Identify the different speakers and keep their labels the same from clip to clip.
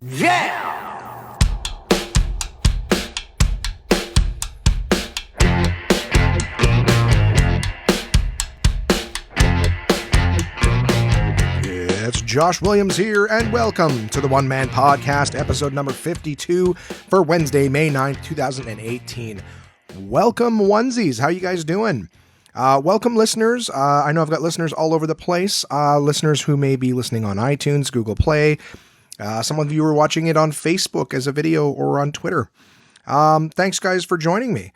Speaker 1: Yeah!
Speaker 2: It's Josh Williams here, and welcome to the One Man Podcast, episode number 52 for Wednesday, May 9th, 2018. Welcome, onesies. How you guys doing? Welcome, listeners. I know I've got listeners all over the place. Listeners who may be listening on iTunes, Google Play. Some of you are watching it on Facebook as a video or on Twitter. Thanks, guys, for joining me.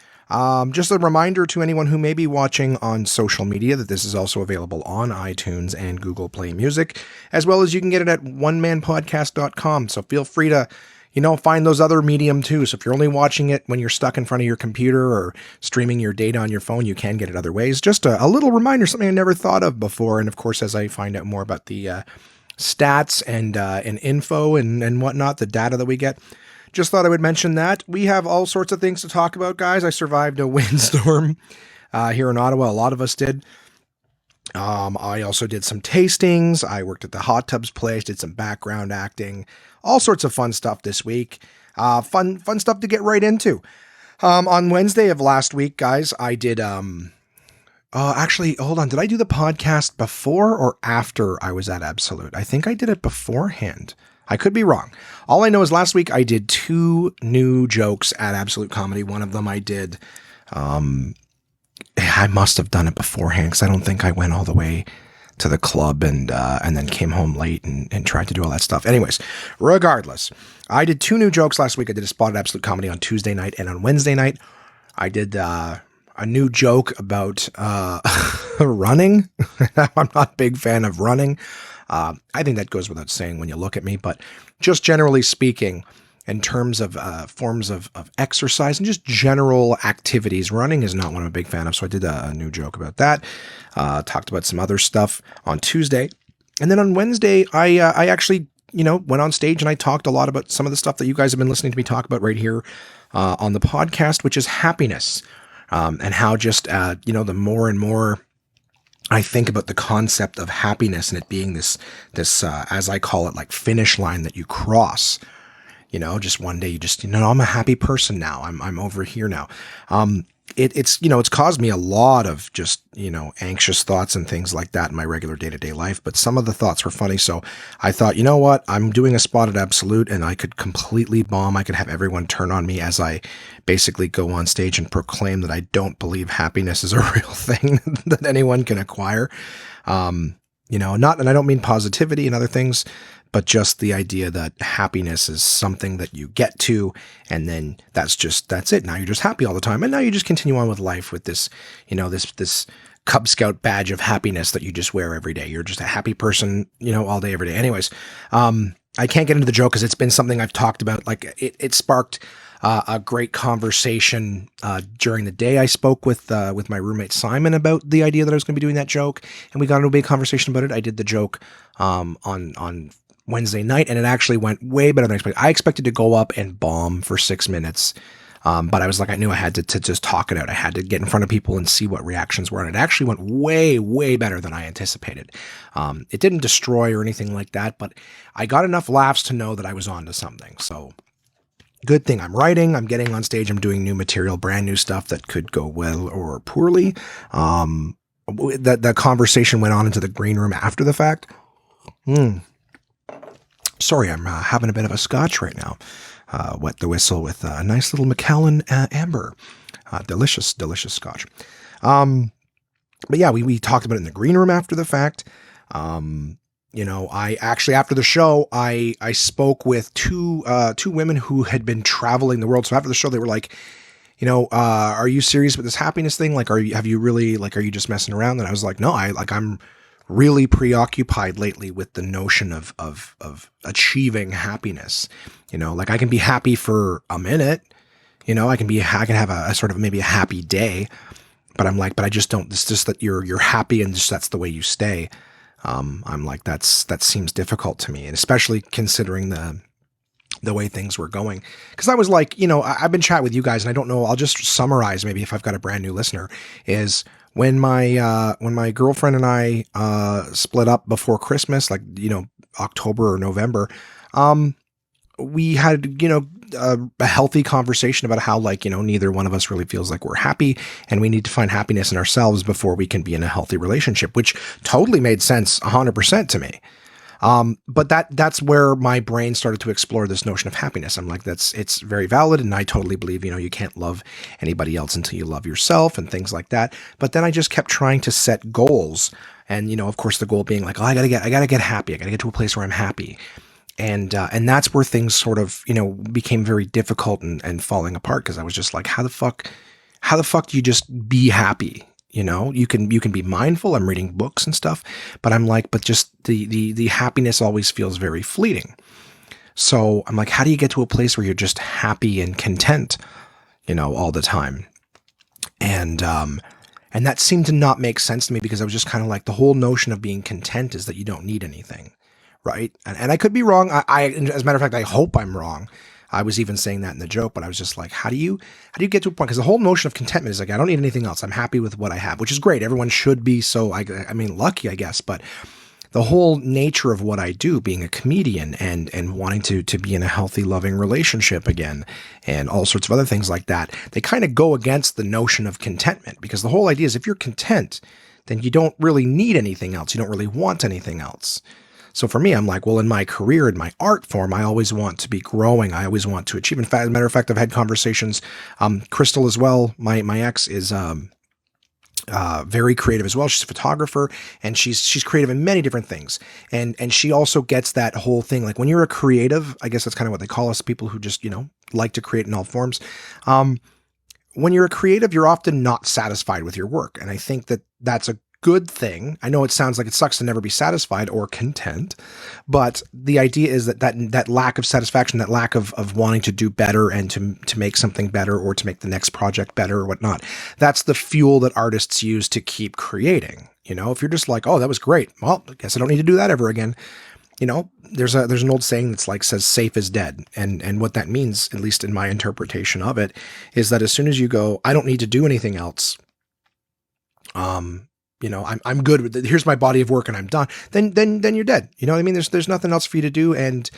Speaker 2: Just a reminder to anyone who may be watching on social media that this is also available on iTunes and Google Play Music, as well as you can get it at onemanpodcast.com. So feel free to, find those other medium too. So if you're only watching it when you're stuck in front of your computer or streaming your data on your phone, you can get it other ways. Just a little reminder, something I never thought of before. And of course, as I find out more about the stats and info and whatnot, the data that we get, just thought I would mention that. We have all sorts of things to talk about, guys. I survived a windstorm here in Ottawa. A lot of us did. I also did some tastings. I worked at the hot tubs place, did some background acting, all sorts of fun stuff this week. Fun stuff to get right into. On Wednesday of last week, guys, I did, actually, hold on. Did I do the podcast before or after I was at Absolute? I think I did it beforehand. I could be wrong. All I know is last week I did 2 new jokes at Absolute Comedy. One of them I did, I must have done it beforehand because I don't think I went all the way to the club and then came home late and tried to do all that stuff. Anyways, regardless, I did 2 new jokes last week. I did a spot at Absolute Comedy on Tuesday night, and on Wednesday night, I did a new joke about running. I'm not a big fan of running. I think that goes without saying when you look at me, but just generally speaking, in terms of forms of exercise and just general activities, running is not what I'm a big fan of. So I did a new joke about that. Talked about some other stuff on Tuesday. And then on Wednesday, I actually, went on stage and I talked a lot about some of the stuff that you guys have been listening to me talk about right here on the podcast, which is happiness. And how just, the more and more I think about the concept of happiness and it being this, as I call it, like finish line that you cross, just one day you just, I'm a happy person now. I'm over here now. It's caused me a lot of just, anxious thoughts and things like that in my regular day-to-day life. But some of the thoughts were funny. So I thought, you know what, I'm doing a spot at Absolute and I could completely bomb. I could have everyone turn on me as I basically go on stage and proclaim that I don't believe happiness is a real thing that anyone can acquire. And I don't mean positivity and other things, but just the idea that happiness is something that you get to, and then that's it. Now you're just happy all the time. And now you just continue on with life with this, this Cub Scout badge of happiness that you just wear every day. You're just a happy person, all day, every day. Anyways, I can't get into the joke because it's been something I've talked about. Like it sparked a great conversation during the day. I spoke with my roommate Simon about the idea that I was going to be doing that joke, and we got into a big conversation about it. I did the joke on Wednesday night, and it actually went way better than I expected. I expected to go up and bomb for 6 minutes, but I was like, I knew I had to just talk it out. I had to get in front of people and see what reactions were, and it actually went way, way better than I anticipated. It didn't destroy or anything like that, but I got enough laughs to know that I was onto something. So good thing I'm writing, I'm getting on stage, I'm doing new material, brand new stuff that could go well or poorly. The conversation went on into the green room after the fact. Sorry, I'm having a bit of a scotch right now. Wet the whistle with a nice little Macallan Amber. Delicious, delicious scotch. But yeah, we talked about it in the green room after the fact. I actually, after the show, I spoke with two women who had been traveling the world. So after the show, they were like, are you serious with this happiness thing? Like, are you just messing around? And I was like, no, I'm really preoccupied lately with the notion of achieving happiness. I can be happy for a minute, I can have a sort of maybe a happy day, but I'm like, but I just don't, it's just that you're happy and just, that's the way you stay. I'm like, that seems difficult to me. And especially considering the way things were going. Cause I was like, I've been chatting with you guys and I don't know, I'll just summarize maybe if I've got a brand new listener is, when my girlfriend and I split up before Christmas, like, October or November, we had, a healthy conversation about how, like, neither one of us really feels like we're happy, and we need to find happiness in ourselves before we can be in a healthy relationship, which totally made sense 100% to me. But that's where my brain started to explore this notion of happiness. I'm like, it's very valid. And I totally believe, you can't love anybody else until you love yourself and things like that. But then I just kept trying to set goals. And, of course, the goal being like, oh, I gotta get happy. I gotta get to a place where I'm happy. And that's where things sort of, became very difficult and falling apart. Cause I was just like, how the fuck do you just be happy? You can be mindful. I'm reading books and stuff, but I'm like, but just the happiness always feels very fleeting. So I'm like, how do you get to a place where you're just happy and content, all the time? And that seemed to not make sense to me, because I was just kind of like, the whole notion of being content is that you don't need anything. Right. And I could be wrong. I, as a matter of fact, I hope I'm wrong. I was even saying that in the joke, but I was just like, how do you get to a point? Because the whole notion of contentment is like, I don't need anything else. I'm happy with what I have, which is great. Everyone should be. So I mean, lucky, I guess. But the whole nature of what I do, being a comedian and wanting to be in a healthy, loving relationship again, and all sorts of other things like that, they kind of go against the notion of contentment, because the whole idea is if you're content, then you don't really need anything else. You don't really want anything else. So for me, I'm like, well, in my career, in my art form, I always want to be growing. I always want to achieve. In fact, as a matter of fact, I've had conversations. Crystal as well, my ex, is very creative as well. She's a photographer, and she's creative in many different things. And she also gets that whole thing. Like, when you're a creative, I guess that's kind of what they call us, people who just, like to create in all forms. When you're a creative, you're often not satisfied with your work. And I think that that's a good thing. I know it sounds like it sucks to never be satisfied or content, but the idea is that lack of satisfaction, that lack of wanting to do better and to make something better, or to make the next project better or whatnot, that's the fuel that artists use to keep creating. If you're just like, oh, that was great, well, I guess I don't need to do that ever again. There's an old saying that's like, says safe is dead. And what that means, at least in my interpretation of it, is that as soon as you go, I don't need to do anything else, I'm good with it. Here's my body of work and I'm done. Then you're dead. You know what I mean? There's nothing else for you to do. And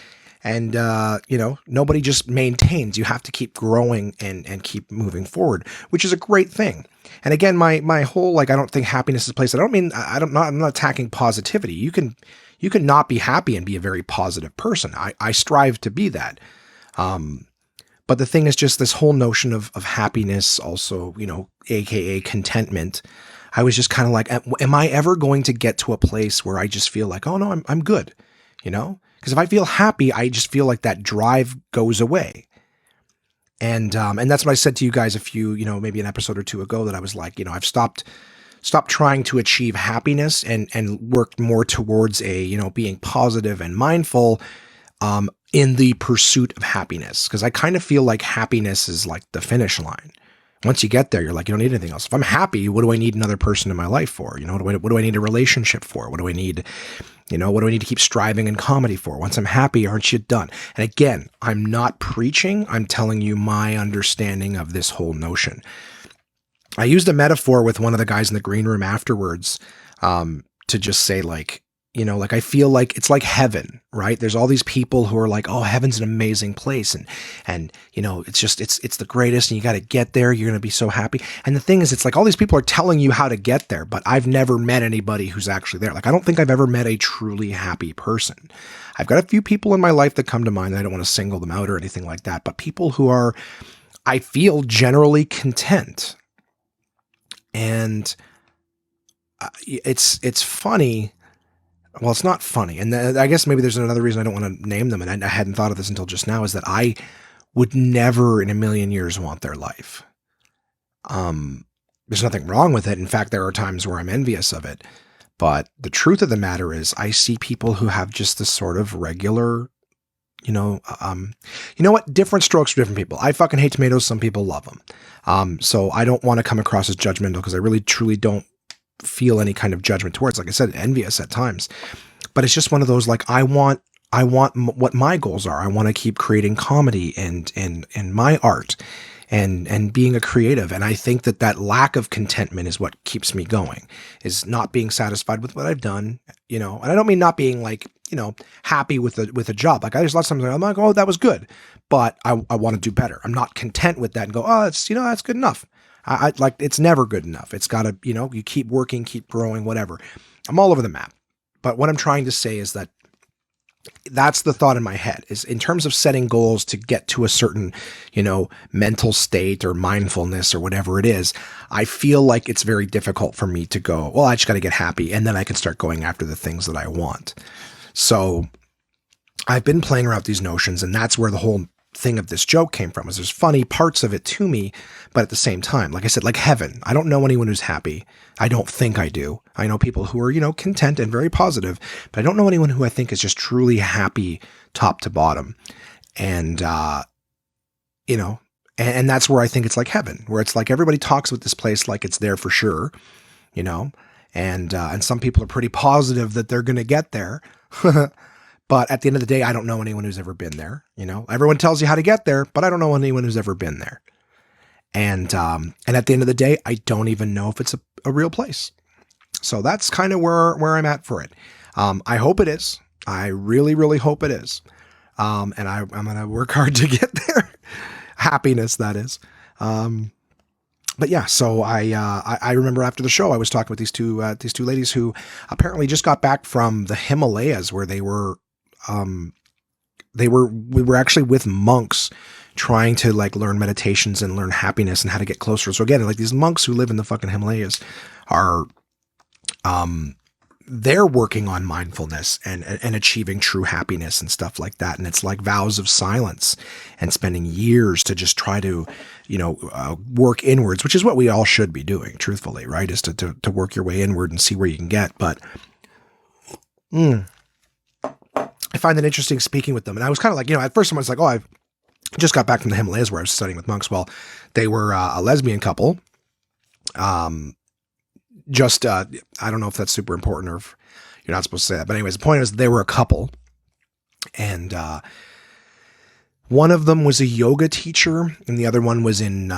Speaker 2: nobody just maintains. You have to keep growing and keep moving forward, which is a great thing. And again, my whole, like, I don't think happiness is a place. I'm not attacking positivity. You can not be happy and be a very positive person. I strive to be that. But the thing is just this whole notion of happiness also, AKA contentment. I was just kind of like, am I ever going to get to a place where I just feel like, oh no, I'm good, Because if I feel happy, I just feel like that drive goes away. And that's what I said to you guys a few, maybe an episode or two ago, that I was like, I've stopped trying to achieve happiness and worked more towards being positive and mindful, in the pursuit of happiness. Because I kind of feel like happiness is like the finish line. Once you get there, you're like, you don't need anything else. If I'm happy, what do I need another person in my life for? What do I need a relationship for? What do I need, what do I need to keep striving in comedy for? Once I'm happy, aren't you done? And again, I'm not preaching. I'm telling you my understanding of this whole notion. I used a metaphor with one of the guys in the green room afterwards, to just say, like, I feel like it's like heaven, right? There's all these people who are like, oh, heaven's an amazing place. And it's the greatest, and you got to get there. You're going to be so happy. And the thing is, it's like all these people are telling you how to get there, but I've never met anybody who's actually there. Like, I don't think I've ever met a truly happy person. I've got a few people in my life that come to mind. I don't want to single them out or anything like that, but people who are, I feel, generally content. And it's funny. Well, it's not funny. And I guess maybe there's another reason I don't want to name them, and I hadn't thought of this until just now, is that I would never in a million years want their life. There's nothing wrong with it. In fact, there are times where I'm envious of it. But the truth of the matter is, I see people who have just this sort of regular, you know what? Different strokes for different people. I fucking hate tomatoes. Some people love them. So I don't want to come across as judgmental, because I really, truly don't feel any kind of judgment towards, like I said, envious at times. But it's just one of those, like, I want what my goals are. I want to keep creating comedy and my art and being a creative. And I think that lack of contentment is what keeps me going, is not being satisfied with what I've done, and I don't mean not being, like, happy with a job. Like there's lots of times I'm like, oh, that was good, but I want to do better. I'm not content with that and go, oh, it's, that's good enough. I like, it's never good enough. It's gotta, you keep working, keep growing, whatever. I'm all over the map. But what I'm trying to say is that that's the thought in my head, is in terms of setting goals to get to a certain, mental state or mindfulness or whatever it is. I feel like it's very difficult for me to go, well, I just got to get happy. And then I can start going after the things that I want. So I've been playing around with these notions, and that's where the whole thing of this joke came from, is there's funny parts of it to me, but at the same time, like I said, like heaven, I don't know anyone who's happy. I don't think I do. I know people who are, content and very positive, but I don't know anyone who I think is just truly happy top to bottom. And, and that's where I think it's like heaven, where it's like everybody talks about this place like it's there for sure, and some people are pretty positive that they're going to get there. But at the end of the day, I don't know anyone who's ever been there. Everyone tells you how to get there, but I don't know anyone who's ever been there. And at the end of the day, I don't even know if it's a real place. So that's kind of where I'm at for it. I hope it is. I really, really hope it is. And I'm going to work hard to get there. Happiness, that is. But yeah, so I remember after the show, I was talking with these two ladies who apparently just got back from the Himalayas, where we were actually with monks trying to like learn meditations and learn happiness and how to get closer. So again, like these monks who live in the fucking Himalayas are, they're working on mindfulness and achieving true happiness and stuff like that. And it's like vows of silence and spending years to just try to, work inwards, which is what we all should be doing, truthfully, right? Is to work your way inward and see where you can get. But I find it interesting speaking with them. And I was kind of like, at first I was like, oh, I've just got back from the Himalayas where I was studying with monks. Well, they were a lesbian couple. I don't know if that's super important or if you're not supposed to say that. But anyways, the point is they were a couple. And one of them was a yoga teacher and the other one was in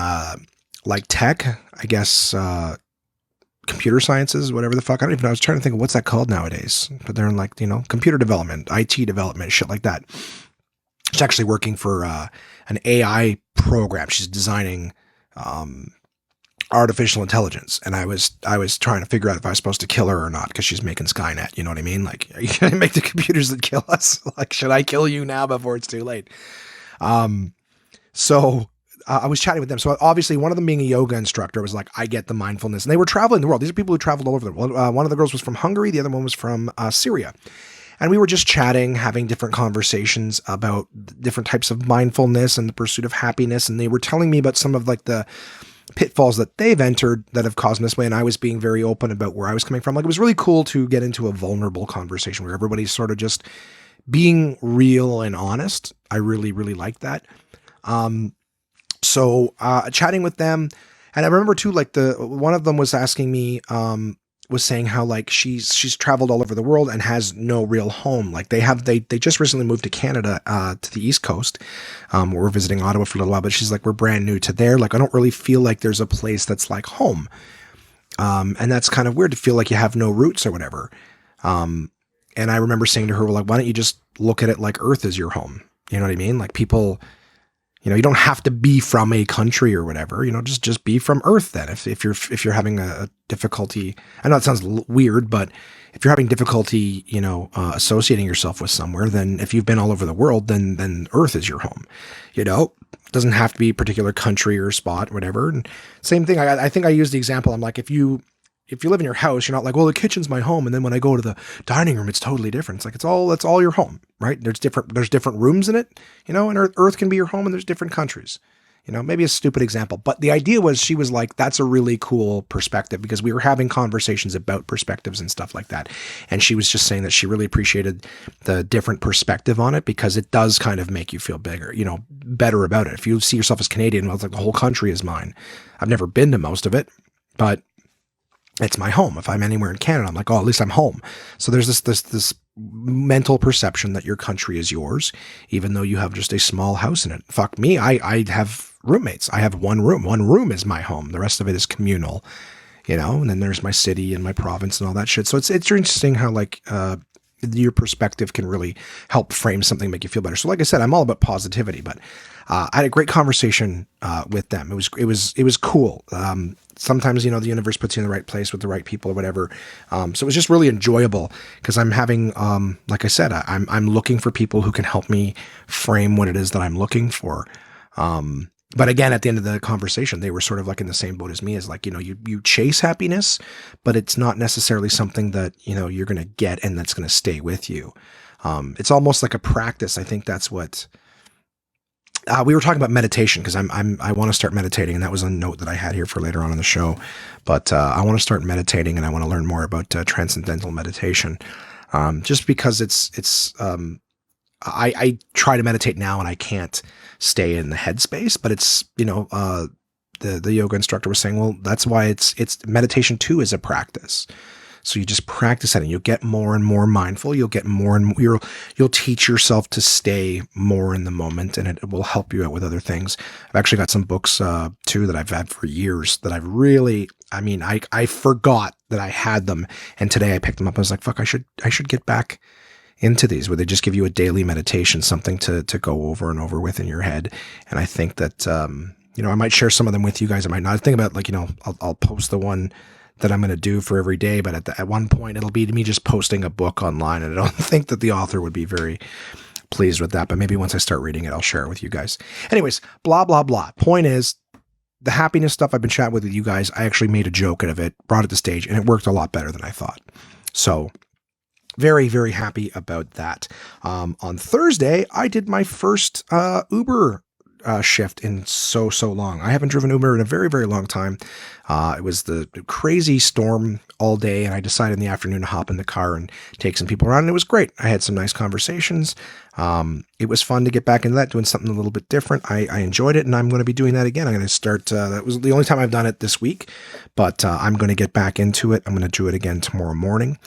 Speaker 2: like tech, I guess, computer sciences, whatever the fuck. I don't even know. I was trying to think of what's that called nowadays. But they're in like, computer development, IT development, shit like that. She's actually working for an AI program. She's designing artificial intelligence. And I was trying to figure out if I was supposed to kill her or not, because she's making Skynet. You know what I mean? Like, are you going to make the computers that kill us? Like, should I kill you now before it's too late? So I was chatting with them. So obviously one of them being a yoga instructor was like, I get the mindfulness. And they were traveling the world. These are people who traveled all over the world. One of the girls was from Hungary. The other one was from Syria. And we were just chatting, having different conversations about different types of mindfulness and the pursuit of happiness. And they were telling me about some of like the pitfalls that they've entered that have caused them this way. And I was being very open about where I was coming from. Like, it was really cool to get into a vulnerable conversation where everybody's sort of just being real and honest. I really, really liked that. So chatting with them. And I remember too, like one of them was asking me, was saying how like she's traveled all over the world and has no real home. Like they just recently moved to Canada, to the East Coast. We're visiting Ottawa for a little while, but she's like, we're brand new to there. Like, I don't really feel like there's a place that's like home. And that's kind of weird to feel like you have no roots or whatever. And I remember saying to her, well, like, why don't you just look at it like Earth is your home? You know what I mean? Like people, you don't have to be from a country or whatever, just be from Earth then. If you're having a difficulty, I know it sounds weird, but if you're having difficulty, associating yourself with somewhere, then if you've been all over the world, then Earth is your home. It doesn't have to be a particular country or spot, whatever. And same thing. I think I used the example. I'm like, if you live in your house, you're not like, well, the kitchen's my home. And then when I go to the dining room, it's totally different. It's like, that's all your home, right? There's different rooms in it, and Earth can be your home and there's different countries, maybe a stupid example, but the idea was, she was like, that's a really cool perspective, because we were having conversations about perspectives and stuff like that. And she was just saying that she really appreciated the different perspective on it, because it does kind of make you feel bigger, better about it. If you see yourself as Canadian, well, it's like the whole country is mine. I've never been to most of it, but it's my home. If I'm anywhere in Canada, I'm like, oh, at least I'm home. So there's this mental perception that your country is yours, even though you have just a small house in it. Fuck me. I have roommates. I have one room. One room is my home. The rest of it is communal, and then there's my city and my province and all that shit. So it's interesting how like, your perspective can really help frame something, make you feel better. So like I said, I'm all about positivity, but I had a great conversation with them. It was cool. Sometimes, the universe puts you in the right place with the right people or whatever. So it was just really enjoyable because I'm having, like I said, I'm looking for people who can help me frame what it is that I'm looking for. But again, at the end of the conversation, they were sort of like in the same boat as me, as like, you chase happiness, but it's not necessarily something that, you're going to get and that's going to stay with you. It's almost like a practice. I think that's what we were talking about meditation, because I want to start meditating, and that was a note that I had here for later on in the show. But I want to start meditating, and I want to learn more about transcendental meditation, just because I try to meditate now and I can't stay in the headspace, but it's, the yoga instructor was saying, well, that's why it's meditation too is a practice. So you just practice it and you'll get more and more mindful. You'll get more and more, you'll teach yourself to stay more in the moment, and it will help you out with other things. I've actually got some books too that I've had for years that I've really, I forgot that I had them. And today I picked them up. I was like, fuck, I should get back into these, where they just give you a daily meditation, something to go over and over with in your head. And I think that, I might share some of them with you guys. I might not think about I'll post the one that I'm going to do for every day, but at one point it'll be me just posting a book online. And I don't think that the author would be very pleased with that, but maybe once I start reading it, I'll share it with you guys. Anyways, blah, blah, blah. Point is, the happiness stuff I've been chatting with you guys, I actually made a joke out of it, brought it to stage, and it worked a lot better than I thought. So very, very happy about that. On Thursday, I did my first Uber shift in so long. I haven't driven Uber in a very, very long time. It was the crazy storm all day, and I decided in the afternoon to hop in the car and take some people around, and it was great. I had some nice conversations. It was fun to get back into that, doing something a little bit different. I enjoyed it, and I'm going to be doing that again. I'm going to start, that was the only time I've done it this week, but I'm going to get back into it. I'm going to do it again tomorrow morning.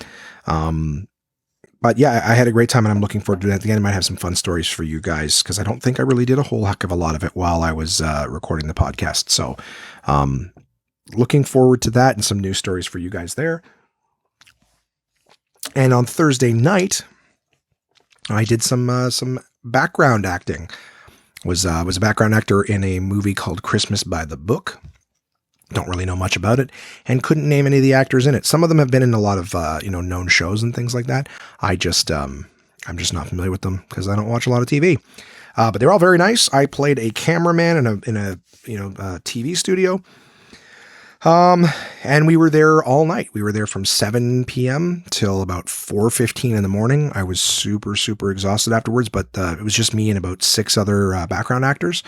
Speaker 2: But yeah, I had a great time, and I'm looking forward to that again. I might have some fun stories for you guys, because I don't think I really did a whole heck of a lot of it while I was recording the podcast. So looking forward to that and some new stories for you guys there. And on Thursday night, I did some background acting. Was a background actor in a movie called Christmas by the Book. Don't really know much about it, and couldn't name any of the actors in it. Some of them have been in a lot of known shows and things like that. I'm just not familiar with them because I don't watch a lot of TV. But they're all very nice. I played a cameraman in a TV studio. And we were there all night. We were there from 7 p.m. till about 4:15 in the morning. I was super, super exhausted afterwards, but it was just me and about 6 other background actors.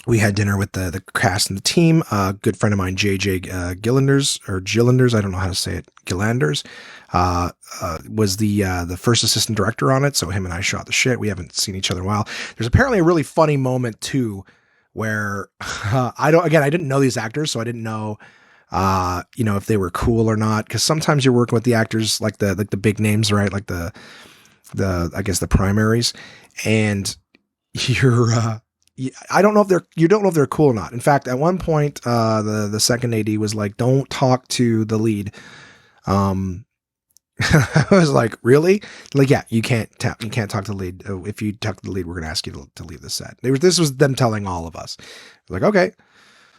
Speaker 2: We had dinner with the cast and the team. A good friend of mine, JJ Gillanders, I don't know how to say it, Gillanders, was the first assistant director on it. So him and I shot the shit. We haven't seen each other in a while. There's apparently a really funny moment too, where I didn't know these actors, so I didn't know, if they were cool or not. Cause sometimes you're working with the actors, like the big names, right? Like the the primaries, and I don't know if you don't know if they're cool or not. In fact, at one point, the second AD was like, "Don't talk to the lead." I was like, "Really?" Like, yeah, you can't talk to the lead. If you talk to the lead, we're gonna ask you to leave the set. This was them telling all of us. Like, okay.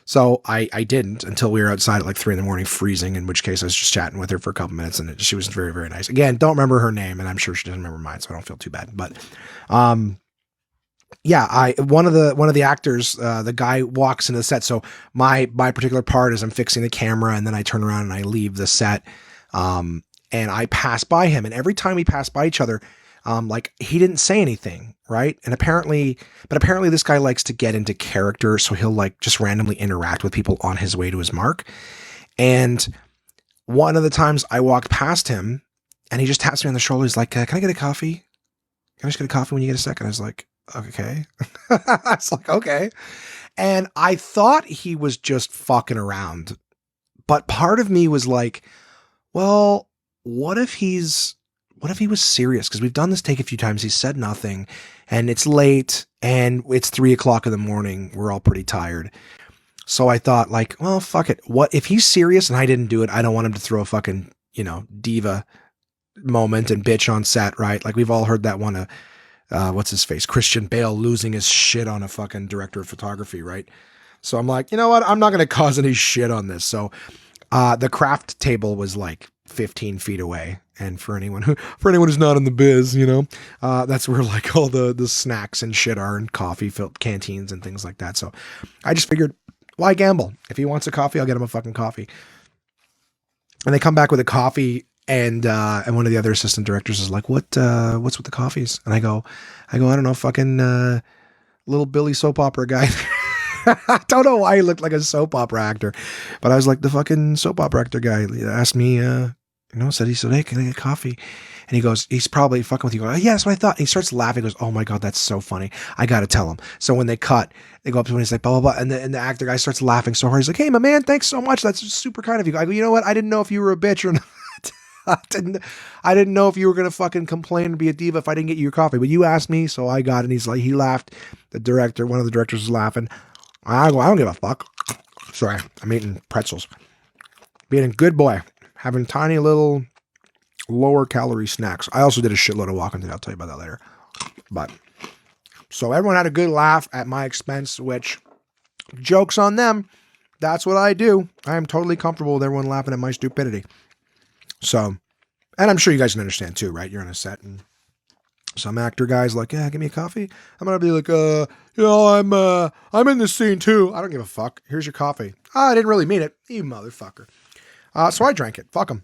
Speaker 2: So I didn't until we were outside at like 3 a.m, freezing, in which case I was just chatting with her for a couple minutes, and she was very, very nice. Again, don't remember her name, and I'm sure she doesn't remember mine, so I don't feel too bad. But, yeah, one of the actors, the guy walks into the set. So my particular part is I'm fixing the camera, and then I turn around and I leave the set. And I pass by him, and every time we pass by each other, he didn't say anything, right? And apparently this guy likes to get into character, so he'll like just randomly interact with people on his way to his mark. And one of the times I walked past him, and he just taps me on the shoulder. He's like, "Can I get a coffee? Can I just get a coffee when you get a second?" I was like, "Okay." I was like, "Okay." And I thought he was just fucking around, but part of me was like, well, what if he was serious? Because we've done this take a few times. He said nothing, and it's late, and it's 3:00 in the morning. We're all pretty tired. So I thought, like, well, fuck it. What if he's serious and I didn't do it? I don't want him to throw a fucking, diva moment and bitch on set, right? Like we've all heard that one what's his face? Christian Bale losing his shit on a fucking director of photography, right? So I'm like, you know what? I'm not going to cause any shit on this. So the craft table was like 15 feet away. And for anyone who's not in the biz, that's where like all the snacks and shit are, and coffee filled canteens and things like that. So I just figured, why gamble? If he wants a coffee, I'll get him a fucking coffee. And they come back with a coffee, and one of the other assistant directors is like, what's with the coffees? And I go, I don't know, fucking little Billy soap opera guy. I don't know why he looked like a soap opera actor, but I was like, the fucking soap opera actor guy asked me, said, hey, can I get coffee? And he goes, he's probably fucking with you. Yeah, that's what I thought. And he starts laughing. He goes, oh my God, that's so funny. I got to tell him. So when they cut, they go up to him and he's like, blah, blah, blah. And the actor guy starts laughing so hard. He's like, hey, my man, thanks so much. That's super kind of you. I go, you know what? I didn't know if you were a bitch or not. I didn't know if you were going to fucking complain and be a diva if I didn't get you your coffee, but you asked me, so I got it. And he's like, he laughed. One of the directors was laughing. I go, I don't give a fuck. Sorry, I'm eating pretzels. Being a good boy. Having tiny little lower calorie snacks. I also did a shitload of walking today. I'll tell you about that later. But so everyone had a good laugh at my expense, which joke's on them. That's what I do. I am totally comfortable with everyone laughing at my stupidity. So, and I'm sure you guys can understand too, right? You're on a set and some actor guy's like, yeah, give me a coffee. I'm going to be like, I'm in this scene too. I don't give a fuck. Here's your coffee. I didn't really mean it. You motherfucker. So I drank it. Fuck him.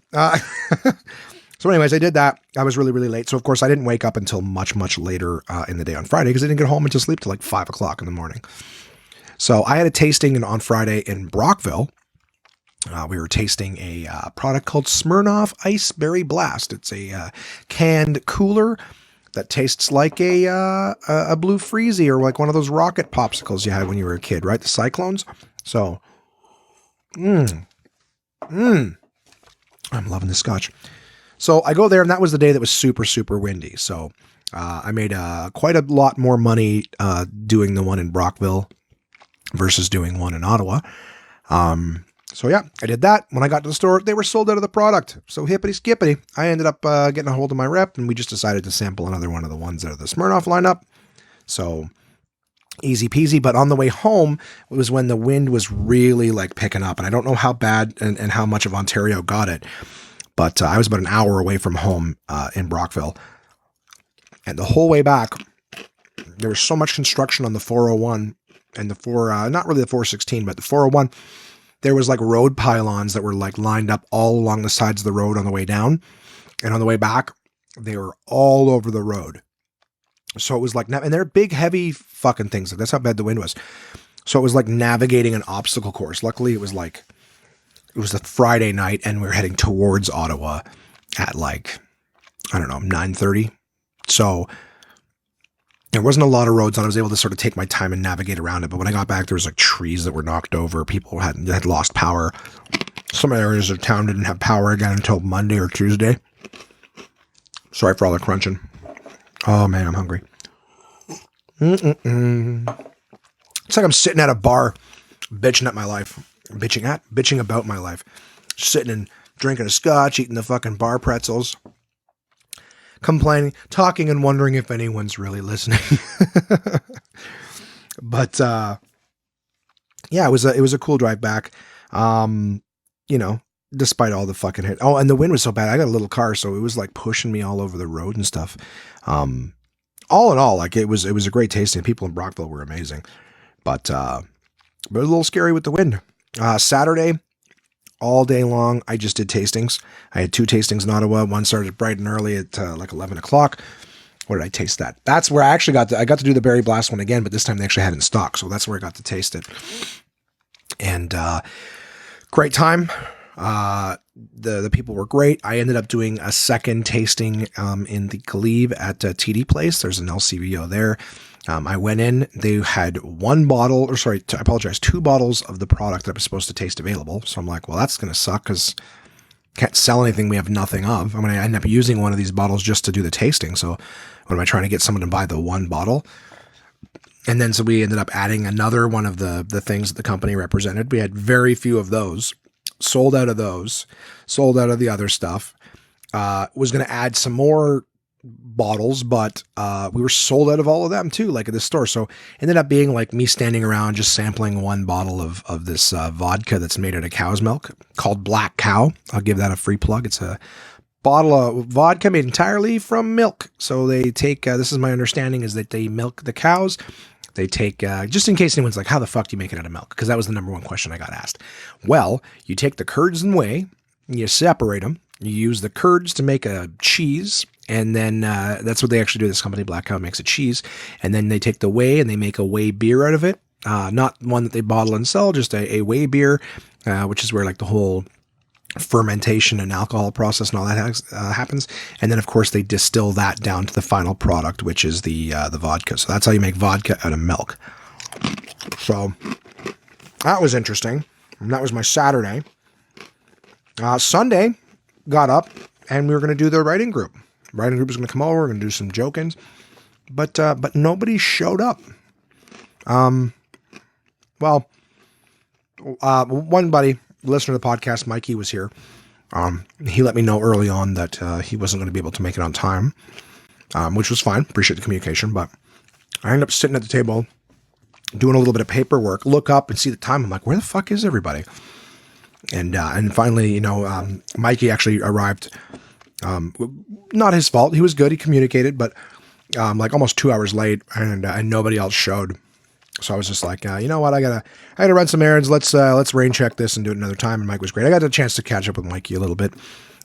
Speaker 2: So anyways, I did that. I was really, really late. So of course I didn't wake up until much, much later in the day on Friday because I didn't get home until sleep till like 5 o'clock in the morning. So I had a tasting on Friday in Brockville. We were tasting a product called Smirnoff Ice Berry Blast. It's a canned cooler that tastes like a Blue Freezy or like one of those rocket popsicles you had when you were a kid, right? The Cyclones. So, I'm loving the scotch. So I go there, and that was the day that was super, super windy. So I made quite a lot more money doing the one in Brockville versus doing one in Ottawa. So yeah, I did that. When I got to the store, they were sold out of the product. So hippity skippity. I ended up getting a hold of my rep, and we just decided to sample another one of the ones out of the Smirnoff lineup. So easy peasy. But on the way home, it was when the wind was really like picking up. And I don't know how bad and how much of Ontario got it. But I was about an hour away from home in Brockville. And the whole way back, there was so much construction on the 401 and not really the 416, but the 401. There was like road pylons that were like lined up all along the sides of the road on the way down. And on the way back, they were all over the road. So it was like, and they're big, heavy fucking things. Like that's how bad the wind was. So it was like navigating an obstacle course. Luckily, it was the Friday night and we were heading towards Ottawa at like, I don't know, 9:30. So there wasn't a lot of roads on. I was able to sort of take my time and navigate around it. But when I got back, there was like trees that were knocked over. People had lost power. Some areas of town didn't have power again until Monday or Tuesday. Sorry for all the crunching. Oh man, I'm hungry. It's like I'm sitting at a bar, bitching at my life. Bitching about my life. Sitting and drinking a scotch, eating the fucking bar pretzels. Complaining, talking, and wondering if anyone's really listening. But yeah, it was a cool drive back. Despite all the fucking hit. Oh, and the wind was so bad. I got a little car, so it was like pushing me all over the road and stuff. All in all, like it was a great tasting. People in Brockville were amazing, but it was a little scary with the wind. Saturday, all day long, I just did tastings. I had 2 tastings in Ottawa. One started bright and early at like 11 o'clock. Where did I taste that? That's where I actually got to do the Berry Blast one again, but this time they actually had it in stock. So that's where I got to taste it. And great time. The people were great. I ended up doing a second tasting in the Glebe at TD Place. There's an LCBO there. I went in, they had 2 bottles of the product that I was supposed to taste available. So I'm like, well, that's going to suck because can't sell anything we have nothing of. I'm going to end up using one of these bottles just to do the tasting. So what am I trying to get someone to buy the 1 bottle? And then so we ended up adding another one of the things that the company represented. We had very few of those. Sold out of those. Sold out of the other stuff. was going to add some more bottles, but we were sold out of all of them too, like at the store. So it ended up being like me standing around just sampling one bottle of this vodka that's made out of cow's milk called Black Cow. I'll give that a free plug. It's a bottle of vodka made entirely from milk. So they take, this is my understanding, is that they milk the cows. They take, just in case anyone's like, how the fuck do you make it out of milk? Because that was the number one question I got asked. Well, you take the curds and whey, you separate them, you use the curds to make a cheese, and then that's what they actually do. This company, Black Cow, makes a cheese, and then they take the whey and they make a whey beer out of it. Not one that they bottle and sell, just a whey beer, which is where like the whole fermentation and alcohol process and all that happens. And then of course they distill that down to the final product, which is the vodka. So that's how you make vodka out of milk. So that was interesting. And that was my Saturday. Sunday, got up and we were going to do the writing group. Writing group was going to come over. We're going to do some jokings, but nobody showed up. Well, one buddy, listener to the podcast, Mikey, was here. He let me know early on that he wasn't going to be able to make it on time, which was fine. Appreciate the communication, but I ended up sitting at the table doing a little bit of paperwork, look up and see the time. I'm like, where the fuck is everybody? And finally, Mikey actually arrived. Not his fault. He was good. He communicated, but like almost 2 hours late, and nobody else showed. So I was just like, you know what? I gotta run some errands. Let's rain check this and do it another time. And Mike was great. I got a chance to catch up with Mikey a little bit,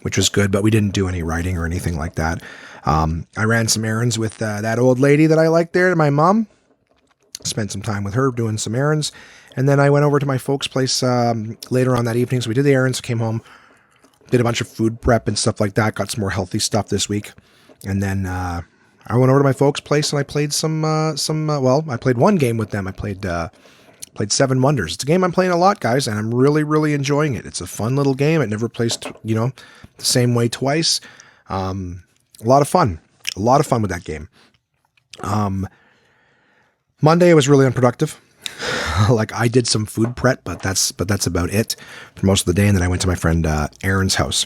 Speaker 2: which was good, but we didn't do any writing or anything like that. I ran some errands with that old lady that I like there, my mom. Spent some time with her doing some errands. And then I went over to my folks' place later on that evening. So we did the errands, came home, did a bunch of food prep and stuff like that. Got some more healthy stuff this week. And then I went over to my folks' place and I played I played one game with them. I played Seven Wonders. It's a game I'm playing a lot, guys, and I'm really, really enjoying it. It's a fun little game. It never plays, the same way twice. A lot of fun with that game. Monday was really unproductive. Like I did some food prep, but that's about it for most of the day. And then I went to my friend Aaron's house,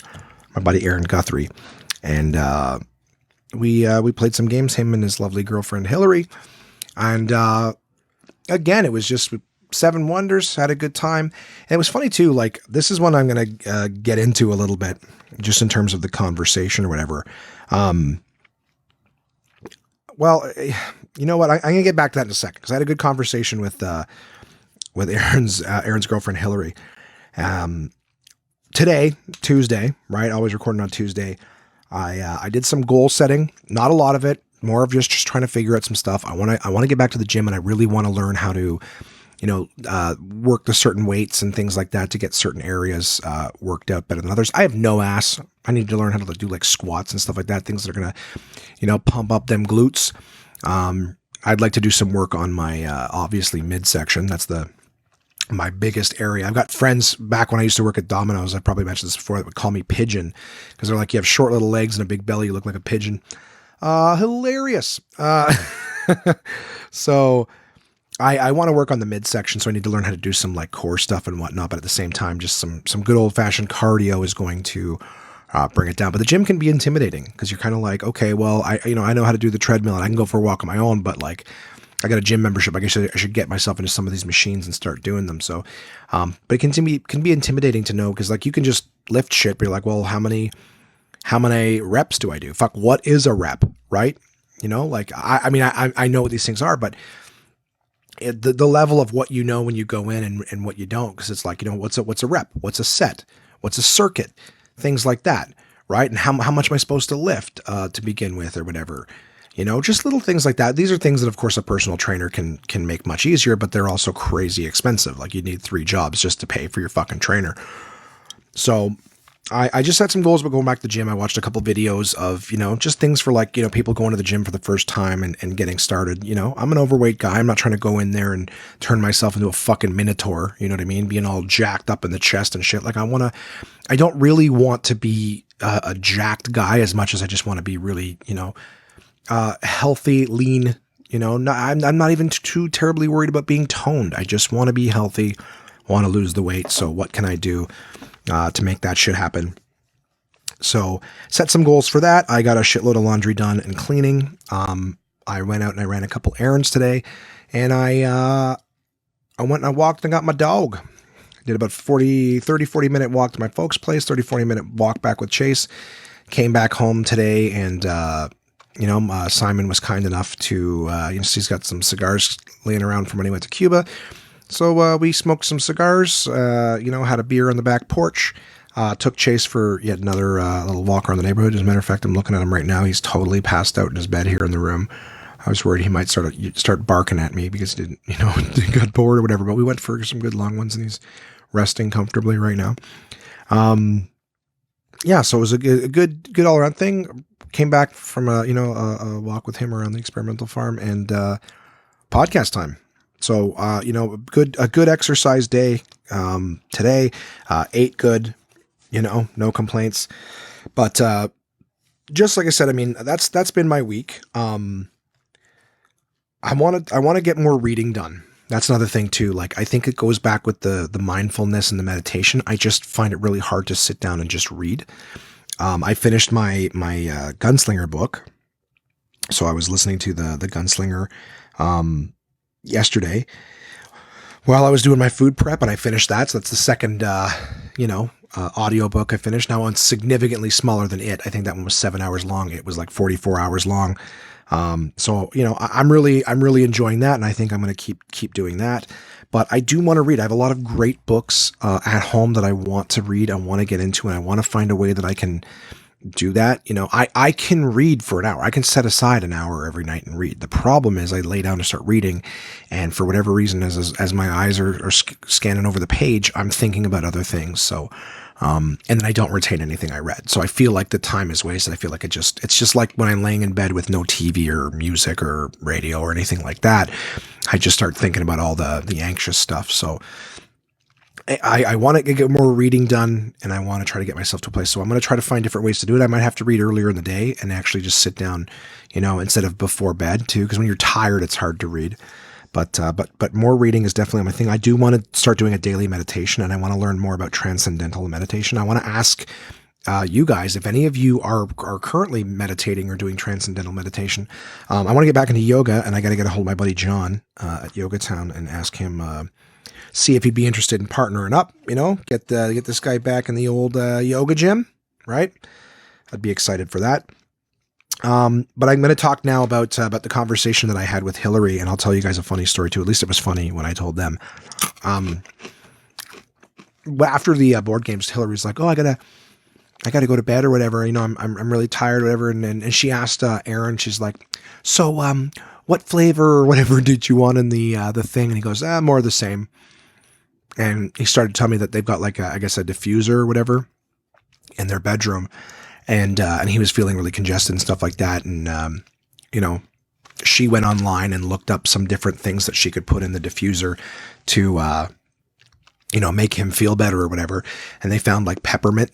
Speaker 2: my buddy Aaron Guthrie, and we played some games, him and his lovely girlfriend Hillary. And again, it was just Seven Wonders. Had a good time, and it was funny too. Like this is one I'm gonna get into a little bit, just in terms of the conversation or whatever. Well, you know what? I'm going to get back to that in a second because I had a good conversation with Aaron's girlfriend, Hillary. Today, Tuesday, right? Always recording on Tuesday. I did some goal setting, not a lot of it, more of just trying to figure out some stuff. I want to get back to the gym and I really want to learn how to, work the certain weights and things like that to get certain areas worked out better than others. I have no ass. I need to learn how to do like squats and stuff like that, things that are going to, pump up them glutes. I'd like to do some work on my, obviously midsection. That's my biggest area. I've got friends back when I used to work at Domino's. I probably mentioned this before, that would call me Pigeon because they're like, you have short little legs and a big belly. You look like a pigeon. Hilarious. So I want to work on the midsection. So I need to learn how to do some like core stuff and whatnot. But at the same time, just some good old fashioned cardio is going to bring it down. But the gym can be intimidating because you're kind of like, okay, well, I know how to do the treadmill and I can go for a walk on my own, but like I got a gym membership. I guess I should get myself into some of these machines and start doing them. So, but it can be intimidating to know because like you can just lift shit, but you're like, well, how many reps do I do? Fuck, what is a rep, right? Like I know what these things are, but the level of what you know when you go in and what you don't, because it's like, what's a rep? What's a set? What's a circuit? Things like that, right? And how much am I supposed to lift to begin with or whatever? Just little things like that. These are things that, of course, a personal trainer can make much easier, but they're also crazy expensive. Like you need 3 jobs just to pay for your fucking trainer. So I just had some goals about going back to the gym. I watched a couple videos of, just things for like, people going to the gym for the first time and getting started. I'm an overweight guy. I'm not trying to go in there and turn myself into a fucking minotaur. You know what I mean? Being all jacked up in the chest and shit. Like I don't really want to be a jacked guy as much as I just want to be really, healthy, lean, I'm not even too terribly worried about being toned. I just want to be healthy, want to lose the weight. So what can I do to make that shit happen? So set some goals for that. I got a shitload of laundry done and cleaning. I went out and I ran a couple errands today, and I went and I walked and got my dog. I did about 40 minute walk to my folks' place, 40 minute walk back with Chase. Came back home today, and Simon was kind enough to, he's got some cigars laying around from when he went to Cuba. So we smoked some cigars, had a beer on the back porch. Took Chase for yet another little walk around the neighborhood. As a matter of fact, I'm looking at him right now. He's totally passed out in his bed here in the room. I was worried he might start barking at me because he didn't, got bored or whatever. But we went for some good long ones, and he's resting comfortably right now. So it was a good all around thing. Came back from a walk with him around the experimental farm, and podcast time. So a good exercise day today. Ate good. No complaints. But just like I said, I mean, that's been my week. I want to get more reading done. That's another thing too. Like, I think it goes back with the mindfulness and the meditation. I just find it really hard to sit down and just read. I finished my Gunslinger book. So I was listening to the Gunslinger yesterday while I was doing my food prep, and I finished that. So that's the second, audio book I finished. Now one's significantly smaller than it. I think that one was 7 hours long. It was like 44 hours long. I'm really enjoying that, and I think I'm going to keep doing that. But I do want to read. I have a lot of great books at home that I want to read. I want to get into, and I want to find a way that I can do that. I can read for an hour. I can set aside an hour every night and read. The problem is I lay down to start reading, and for whatever reason, as my eyes are scanning over the page, I'm thinking about other things. So, and then I don't retain anything I read. So I feel like the time is wasted. I feel like it's just like when I'm laying in bed with no TV or music or radio or anything like that. I just start thinking about all the anxious stuff. So I want to get more reading done, and I want to try to get myself to a place. So I'm going to try to find different ways to do it. I might have to read earlier in the day and actually just sit down, instead of before bed too, because when you're tired, it's hard to read. But more reading is definitely my thing. I do want to start doing a daily meditation, and I want to learn more about transcendental meditation. I want to ask you guys if any of you are currently meditating or doing transcendental meditation. I want to get back into yoga, and I got to get a hold of my buddy John at Yoga Town and ask him, see if he'd be interested in partnering up. Get this guy back in the old yoga gym, right? I'd be excited for that. But I'm going to talk now about the conversation that I had with Hillary, and I'll tell you guys a funny story too. At least it was funny when I told them. After the board games, Hillary's like, "Oh, I gotta go to bed or whatever. I'm really tired or whatever." And she asked Aaron, she's like, "So what flavor or whatever did you want in the thing?" And he goes, "More of the same." And he started telling me that they've got like a diffuser or whatever in their bedroom. And he was feeling really congested and stuff like that. And, she went online and looked up some different things that she could put in the diffuser to, make him feel better or whatever. And they found like peppermint,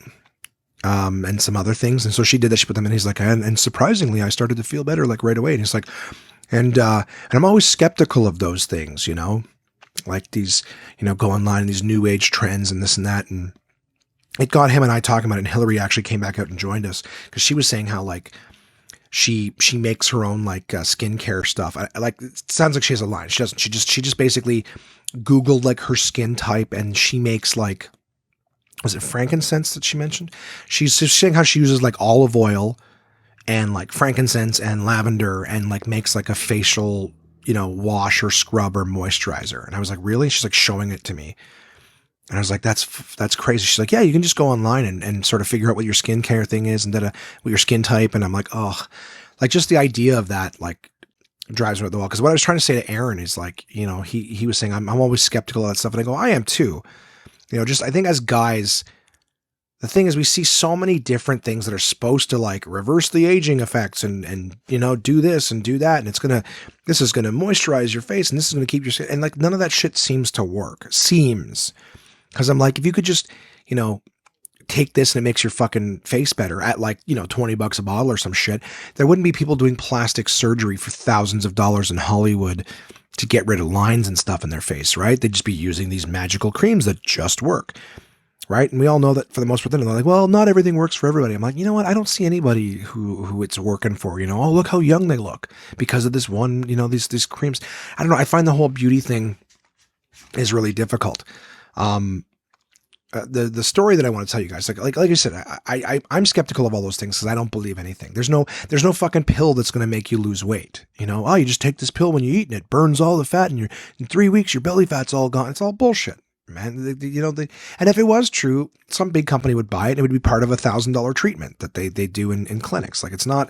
Speaker 2: and some other things. And so she did that. She put them in. He's like, and surprisingly, I started to feel better like right away. And he's like, and I'm always skeptical of those things, like these, go online and these new age trends and this and that. And it got him and I talking about it, and Hillary actually came back out and joined us because she was saying how like she makes her own like skincare stuff. It sounds like she has a line. She doesn't. She just basically Googled like her skin type, and she makes like, was it frankincense that she mentioned? She's saying how she uses like olive oil and like frankincense and lavender and like makes like a facial, wash or scrub or moisturizer. And I was like, really? She's like showing it to me. And I was like, that's crazy. She's like, yeah, you can just go online and sort of figure out what your skincare thing is and what your skin type. And I'm like, oh, like just the idea of that, like drives me up the wall. Cause what I was trying to say to Aaron is like, he was saying, I'm always skeptical of that stuff. And I go, I am too, I think as guys, the thing is we see so many different things that are supposed to like reverse the aging effects and do this and do that. And this is going to moisturize your face and this is going to keep your skin. And like, none of that shit seems to work. Because I'm like, if you could just, take this and it makes your fucking face better at like, $20 a bottle or some shit, there wouldn't be people doing plastic surgery for thousands of dollars in Hollywood to get rid of lines and stuff in their face, right? They'd just be using these magical creams that just work. right? And we all know that for the most part, they're like, well, not everything works for everybody. I'm like, you know what? I don't see anybody who it's working for, oh, look how young they look because of this one, these creams. I don't know. I find the whole beauty thing is really difficult. The story that I want to tell you guys, like I said, I'm skeptical of all those things because I don't believe anything. There's no fucking pill that's going to make you lose weight. Oh, you just take this pill when you eat and it burns all the fat and in 3 weeks, your belly fat's all gone. It's all bullshit, man. And if it was true, some big company would buy it. And it would be part of $1,000 treatment that they do in clinics. Like it's not,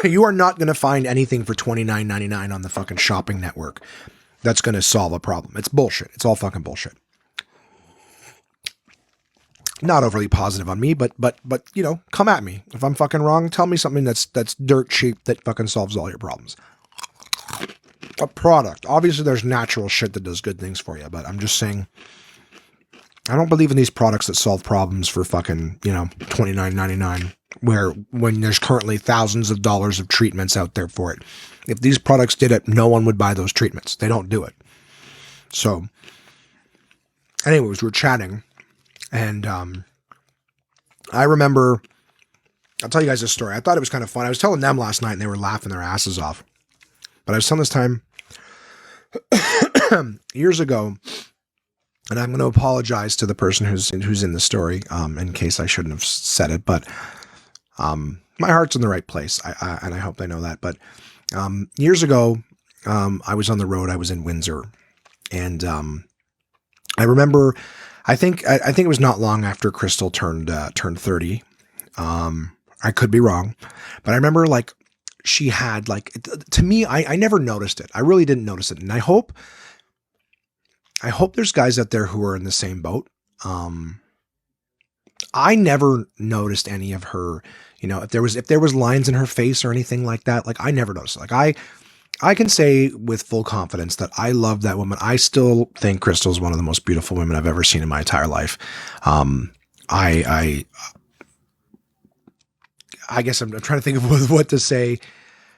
Speaker 2: you are not going to find anything for $29.99 on the fucking shopping network that's going to solve a problem. It's bullshit. It's all fucking bullshit. Not overly positive on me, but come at me. If I'm fucking wrong, tell me something that's dirt cheap that fucking solves all your problems. A product. Obviously there's natural shit that does good things for you, but I'm just saying I don't believe in these products that solve problems for fucking, $29.99 when there's currently thousands of dollars of treatments out there for it. If these products did it, no one would buy those treatments. They don't do it. So anyways, we're chatting. And I remember, I'll tell you guys this story. I thought it was kind of fun. I was telling them last night and they were laughing their asses off. But I was telling this time years ago, and I'm going to apologize to the person who's in the story in case I shouldn't have said it. But my heart's in the right place, and I hope they know that. But years ago, I was on the road. I was in Windsor. And I remember... I think it was not long after Crystal turned 30. I could be wrong, but I remember like she had like, to me, I never noticed it. I really didn't notice it. And I hope there's guys out there who are in the same boat. I never noticed any of her, if there was lines in her face or anything like that, like I never noticed it. Like I can say with full confidence that I love that woman. I still think Crystal is one of the most beautiful women I've ever seen in my entire life. I guess I'm trying to think of what to say.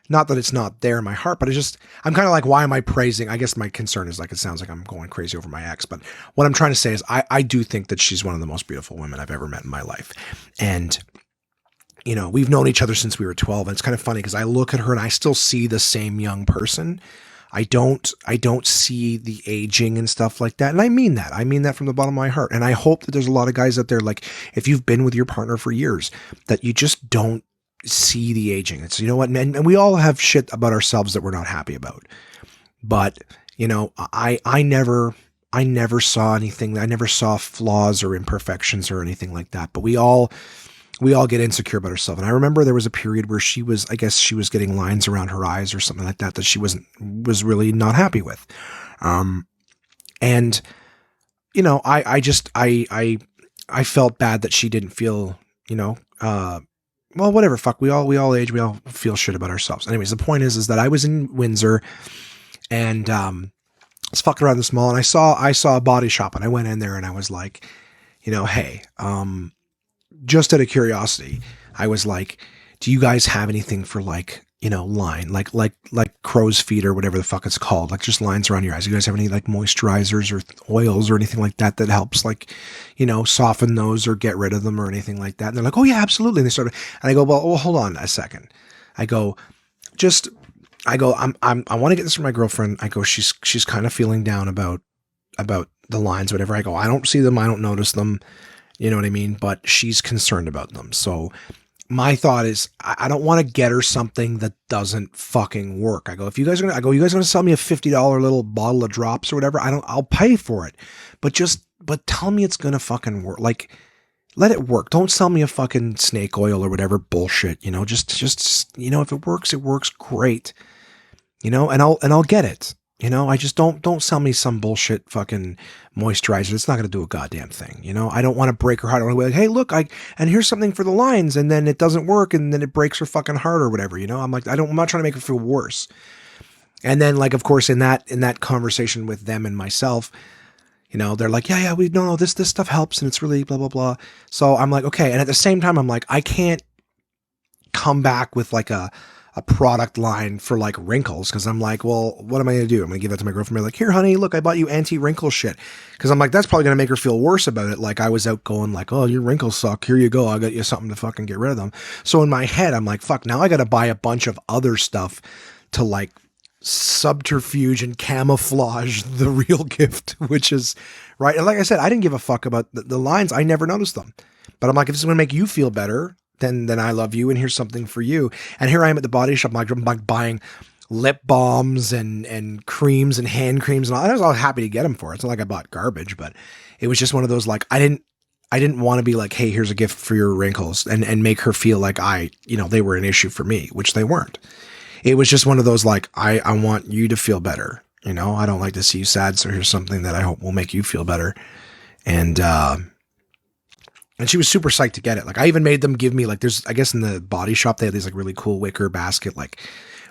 Speaker 2: Not that it's not there in my heart, but I'm kind of like, why am I praising? I guess my concern is like, it sounds like I'm going crazy over my ex, but what I'm trying to say is I do think that she's one of the most beautiful women I've ever met in my life. And we've known each other since we were 12. And it's kind of funny because I look at her and I still see the same young person. I don't see the aging and stuff like that. And I mean that. I mean that from the bottom of my heart. And I hope that there's a lot of guys out there, like if you've been with your partner for years, that you just don't see the aging. It's, and we all have shit about ourselves that we're not happy about. But, I never saw anything. I never saw flaws or imperfections or anything like that. But we all get insecure about ourselves. And I remember there was a period where she was getting lines around her eyes or something like that she was really not happy with. And I felt bad that she didn't feel, well, whatever, fuck, we all age, we all feel shit about ourselves. Anyways, the point is that I was in Windsor and, I was fucking around this mall and I saw a body shop and I went in there and I was like, hey, just out of curiosity, I was like, do you guys have anything for like, line, like crow's feet or whatever the fuck it's called, like just lines around your eyes? You guys have any like moisturizers or oils or anything like that helps like, soften those or get rid of them or anything like that? And they're like, oh yeah, absolutely. And they started, and I go, well, hold on a second. I go, I want to get this from my girlfriend. I go, she's kind of feeling down about the lines, whatever. I go, I don't see them. I don't notice them. You know what I mean? But she's concerned about them. So my thought is, I don't want to get her something that doesn't fucking work. I go, you guys are going to sell me a $50 little bottle of drops or whatever. I'll pay for it, but tell me it's going to fucking work. Like, let it work. Don't sell me a fucking snake oil or whatever bullshit, just, if it works great, and I'll get it. I just don't sell me some bullshit fucking moisturizer. It's not going to do a goddamn thing. I don't want to break her heart. I want to be like, hey, look, and here's something for the lines, and then it doesn't work, and then it breaks her fucking heart or whatever. I'm like, I'm not trying to make her feel worse. And then, like, of course, in that conversation with them and myself, they're like, yeah, we no, this stuff helps, and it's really blah blah blah. So I'm like, okay, and at the same time, I'm like, I can't come back with like a a product line for like wrinkles. Cause I'm like, well, what am I going to do? I'm going to give that to my girlfriend. Like, here, honey, look, I bought you anti-wrinkle shit. Cause I'm like, that's probably going to make her feel worse about it. Like I was out going like, oh, your wrinkles suck. Here you go. I got you something to fucking get rid of them. So in my head, I'm like, fuck, now I got to buy a bunch of other stuff to like subterfuge and camouflage the real gift, which is right. And like I said, I didn't give a fuck about the lines. I never noticed them, but I'm like, if it's going to make you feel better, then I love you, and here's something for you. And here I am at the body shop, I'm like buying lip balms and creams and hand creams and all. I was all happy to get them for it. It's not like I bought garbage, but it was just one of those like I didn't want to be like, hey, here's a gift for your wrinkles, and make her feel like they were an issue for me, which they weren't. It was just one of those like I want you to feel better. I don't like to see you sad, so here's something that I hope will make you feel better. And she was super psyched to get it. Like I even made them give me like, I guess in the body shop, they had these like really cool wicker basket, like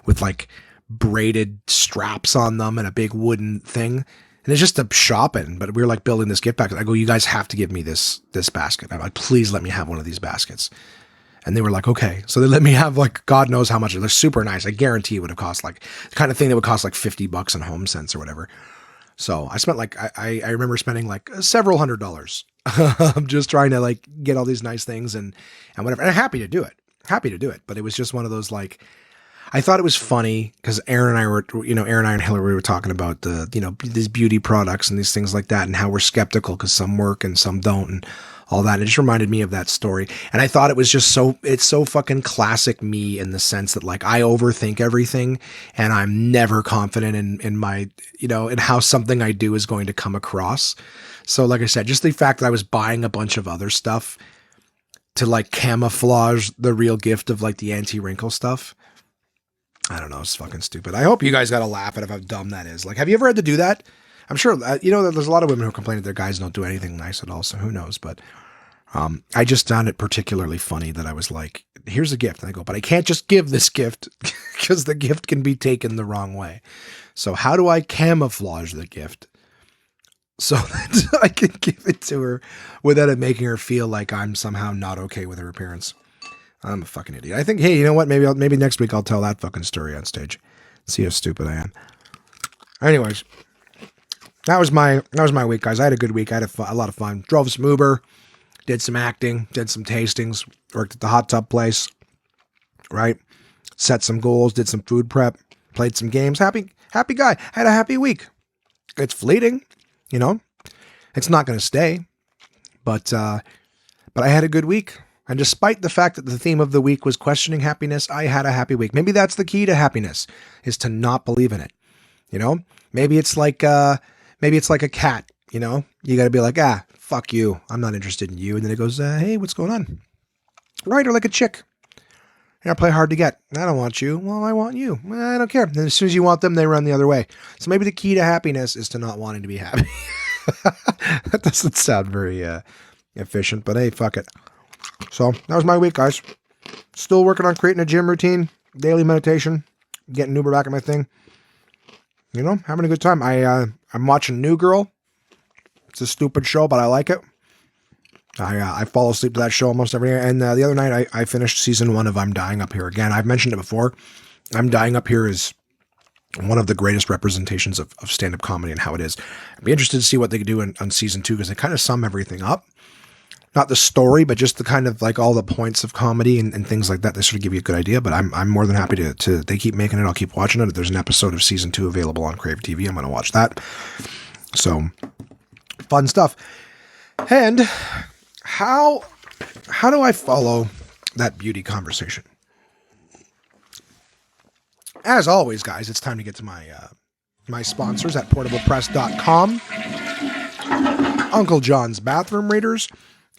Speaker 2: with like braided straps on them and a big wooden thing. And it's just a shopping, but we were like building this gift basket. I go, you guys have to give me this basket. I'm like, please let me have one of these baskets. And they were like, okay. So they let me have like, God knows how much. They're super nice. I guarantee it would have cost like the kind of thing that would cost like $50 in Home Sense or whatever. So I spent like, I remember spending like several $100s. I'm just trying to like get all these nice things and whatever. And I'm happy to do it. But it was just one of those, like, I thought it was funny because Aaron and Hillary were talking about these beauty products and these things like that and how we're skeptical because some work and some don't and all that. It just reminded me of that story. And I thought it was just it's so fucking classic me in the sense that like I overthink everything and I'm never confident in my, in how something I do is going to come across. So like I said, just the fact that I was buying a bunch of other stuff to like camouflage the real gift of like the anti-wrinkle stuff. I don't know. It's fucking stupid. I hope you guys got to laugh at how dumb that is. Like, have you ever had to do that? I'm sure, there's a lot of women who complain that their guys don't do anything nice at all. So who knows? But I just found it particularly funny that I was like, here's a gift. And I go, but I can't just give this gift because the gift can be taken the wrong way. So how do I camouflage the gift so that I can give it to her without it making her feel like I'm somehow not okay with her appearance? I'm a fucking idiot. I think, hey, you know what? Maybe next week I'll tell that fucking story on stage. See how stupid I am. Anyways, that was my week, guys. I had a good week. I had a lot of fun. Drove some Uber, did some acting, did some tastings, worked at the hot tub place, right? Set some goals, did some food prep, played some games. Happy guy. Had a happy week. It's fleeting, It's not going to stay, but I had a good week. And despite the fact that the theme of the week was questioning happiness, I had a happy week. Maybe that's the key to happiness, is to not believe in it. Maybe it's like a cat, you got to be like, fuck you. I'm not interested in you. And then it goes, hey, what's going on? Right. Or like a chick. I play hard to get. I don't want you. Well, I want you. I don't care. And as soon as you want them, they run the other way. So maybe the key to happiness is to not wanting to be happy. That doesn't sound very efficient, but hey, fuck it. So that was my week, guys. Still working on creating a gym routine, daily meditation, getting Uber back at my thing. Having a good time. I'm watching New Girl. It's a stupid show, but I like it. I fall asleep to that show almost every day. And the other night I finished season 1 of I'm Dying Up Here Again. I've mentioned it before. I'm Dying Up Here is one of the greatest representations of stand-up comedy and how it is. I'd be interested to see what they could do on season 2 because they kind of sum everything up. Not the story, but just the kind of like all the points of comedy and things like that. They sort of give you a good idea, but I'm more than happy to they keep making it. I'll keep watching it. There's an episode of season 2 available on Crave TV. I'm going to watch that. So fun stuff. And how do I follow that beauty conversation? As always, guys, it's time to get to my sponsors at portablepress.com, Uncle John's Bathroom Readers.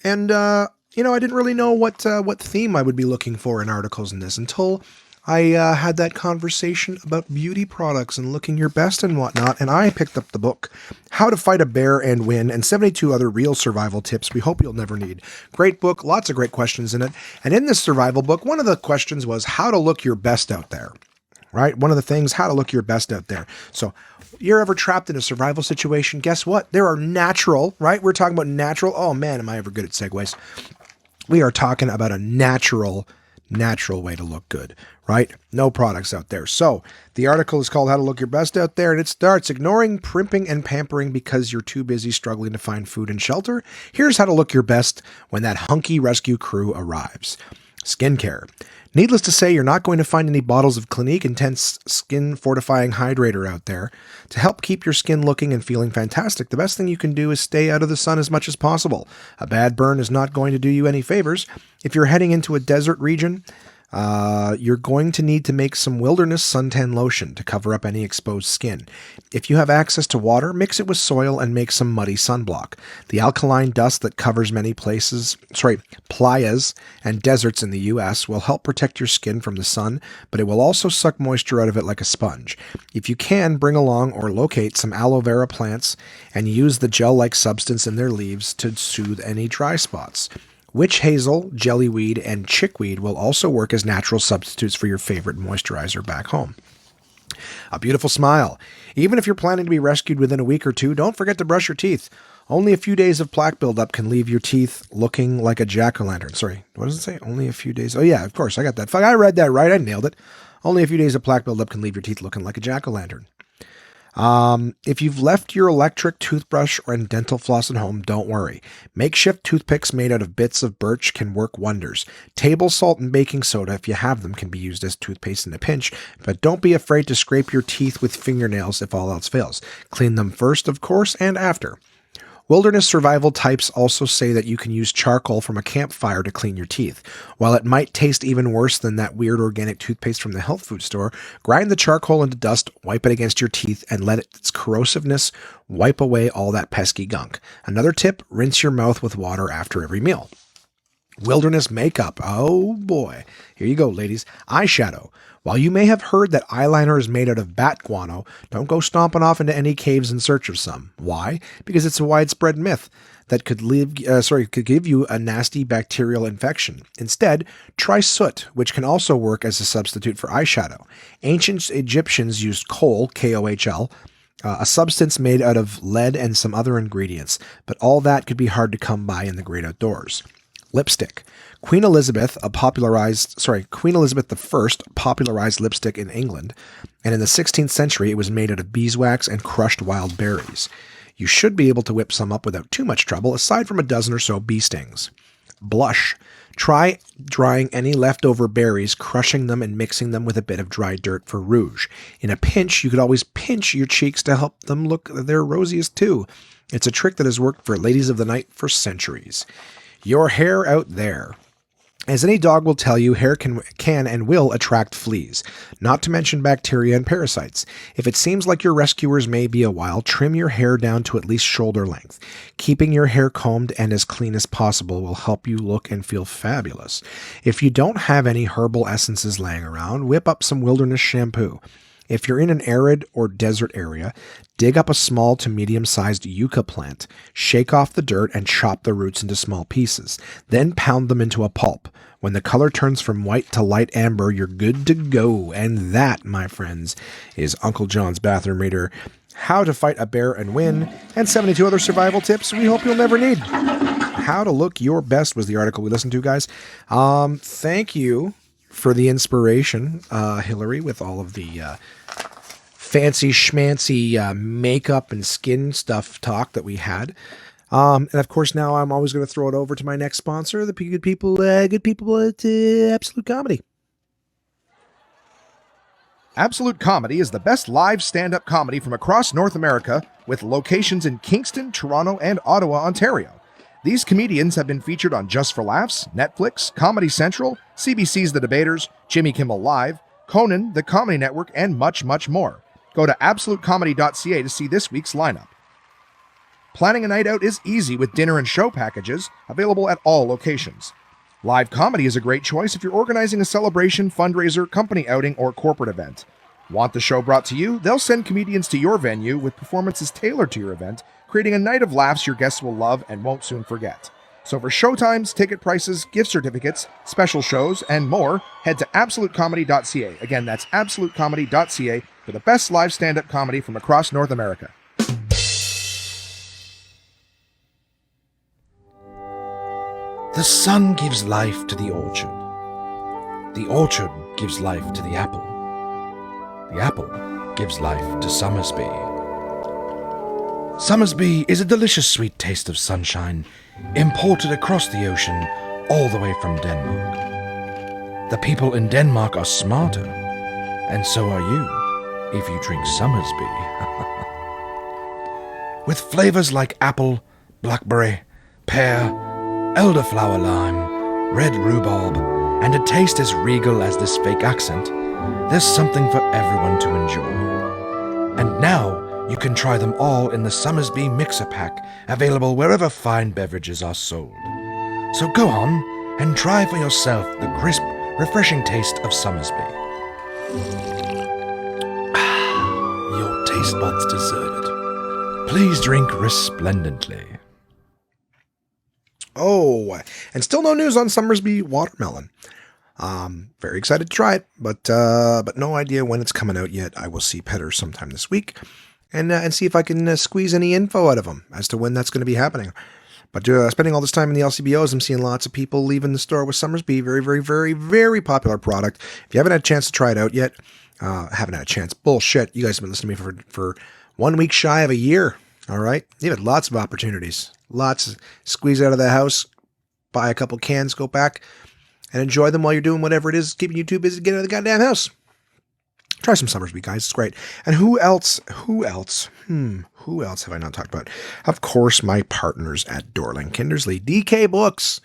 Speaker 2: And, I didn't really know what theme I would be looking for in articles in this until I had that conversation about beauty products and looking your best and whatnot. And I picked up the book, How to Fight a Bear and Win, and 72 other real survival tips we hope you'll never need. Great book, lots of great questions in it. And in this survival book, one of the questions was how to look your best out there, right? One of the things, how to look your best out there. So you're ever trapped in a survival situation? Guess what? There are natural, right? We're talking about natural. Oh man, am I ever good at segues? We are talking about a natural natural way to look good, right? No products out there. So the article is called How to Look Your Best Out There, and it starts ignoring primping and pampering because you're too busy struggling to find food and shelter. Here's how to look your best when that hunky rescue crew arrives. Skincare. Needless to say, you're not going to find any bottles of Clinique Intense Skin Fortifying Hydrator out there. To help keep your skin looking and feeling fantastic, the best thing you can do is stay out of the sun as much as possible. A bad burn is not going to do you any favors. If you're heading into a desert region, you're going to need to make some wilderness suntan lotion to cover up any exposed skin. If you have access to water, mix it with soil and make some muddy sunblock. The alkaline dust that covers many playas and deserts in the US will help protect your skin from the sun, but it will also suck moisture out of it like a sponge. If you can, bring along or locate some aloe vera plants and use the gel-like substance in their leaves to soothe any dry spots. Witch hazel, jellyweed, and chickweed will also work as natural substitutes for your favorite moisturizer back home. A beautiful smile. Even if you're planning to be rescued within a week or two, don't forget to brush your teeth. Only a few days of plaque buildup can leave your teeth looking like a jack-o'-lantern. Sorry, what does it say? Only a few days. Oh yeah, of course, I got that. I read that right. I nailed it. Only a few days of plaque buildup can leave your teeth looking like a jack-o'-lantern. If you've left your electric toothbrush or dental floss at home, don't worry. Makeshift toothpicks made out of bits of birch can work wonders. Table salt and baking soda, if you have them, can be used as toothpaste in a pinch, but don't be afraid to scrape your teeth with fingernails if all else fails. Clean them first, of course, and after. Wilderness survival types also say that you can use charcoal from a campfire to clean your teeth. While it might taste even worse than that weird organic toothpaste from the health food store, grind the charcoal into dust, wipe it against your teeth, and let its corrosiveness wipe away all that pesky gunk. Another tip, rinse your mouth with water after every meal. Wilderness makeup. Oh boy. Here you go, ladies. Eyeshadow. While you may have heard that eyeliner is made out of bat guano, don't go stomping off into any caves in search of some. Why? Because it's a widespread myth that could give you a nasty bacterial infection. Instead, try soot, which can also work as a substitute for eyeshadow. Ancient Egyptians used kohl, K-O-H-L, a substance made out of lead and some other ingredients, but all that could be hard to come by in the great outdoors. Lipstick. Queen Elizabeth I popularized lipstick in England, and in the 16th century it was made out of beeswax and crushed wild berries. You should be able to whip some up without too much trouble, aside from a dozen or so bee stings. Blush. Try drying any leftover berries, crushing them and mixing them with a bit of dry dirt for rouge. In a pinch, you could always pinch your cheeks to help them look their rosiest too. It's a trick that has worked for ladies of the night for centuries. Your hair out there. As any dog will tell you, hair can and will attract fleas, not to mention bacteria and parasites. If it seems like your rescuers may be a while, trim your hair down to at least shoulder length. Keeping your hair combed and as clean as possible will help you look and feel fabulous. If you don't have any herbal essences laying around, whip up some wilderness shampoo. If you're in an arid or desert area, dig up a small to medium-sized yucca plant, shake off the dirt, and chop the roots into small pieces. Then pound them into a pulp. When the color turns from white to light amber, you're good to go. And that, my friends, is Uncle John's Bathroom Reader. How to fight a bear and win, and 72 other survival tips we hope you'll never need. How to look your best was the article we listened to, guys. Thank you for the inspiration, Hillary, with all of the fancy schmancy makeup and skin stuff talk that we had. And of course, now I'm always going to throw it over to my next sponsor, the good people at Absolute Comedy.
Speaker 1: Absolute Comedy is the best live stand-up comedy from across North America, with locations in Kingston, Toronto, and Ottawa, Ontario. These comedians have been featured on Just for Laughs, Netflix, Comedy Central, CBC's The Debaters, Jimmy Kimmel Live, Conan, The Comedy Network, and much, much more. Go to absolutecomedy.ca to see this week's lineup. Planning a night out is easy with dinner and show packages available at all locations. Live comedy is a great choice if you're organizing a celebration, fundraiser, company outing, or corporate event. Want the show brought to you? They'll send comedians to your venue with performances tailored to your event, creating a night of laughs your guests will love and won't soon forget. So for showtimes, ticket prices, gift certificates, special shows, and more, head to absolutecomedy.ca. Again, that's absolutecomedy.ca for the best live stand-up comedy from across North America.
Speaker 2: The sun gives life to the orchard. The orchard gives life to the apple. The apple gives life to Summersby. Summersby is a delicious sweet taste of sunshine, imported across the ocean all the way from Denmark. The people in Denmark are smarter, and so are you if you drink Summersby. With flavors like apple, blackberry, pear, elderflower lime, red rhubarb, and a taste as regal as this fake accent, there's something for everyone to enjoy. And now you can try them all in the Summersby Mixer Pack, available wherever fine beverages are sold. So go on and try for yourself the crisp, refreshing taste of Summersby. Your taste buds deserve it. Please drink resplendently. Oh, and still no news on Summersby watermelon. Very excited to try it, but no idea when it's coming out yet. I will see Petter sometime this week, and see if I can squeeze any info out of him as to when that's going to be happening. But spending all this time in the LCBOs, I'm seeing lots of people leaving the store with Summersby. Very, very, very, very popular product. If you haven't had a chance to try it out yet, haven't had a chance. Bullshit. You guys have been listening to me for 1 week shy of a year. All right. You've had lots of opportunities. Lots. Squeeze out of the house, buy a couple cans, go back, and enjoy them while you're doing whatever it is keeping you too busy to get out of the goddamn house. Try some Summersby, guys. It's great. And who else? Who else have I not talked about? Of course, my partners at Dorling Kindersley, DK Books.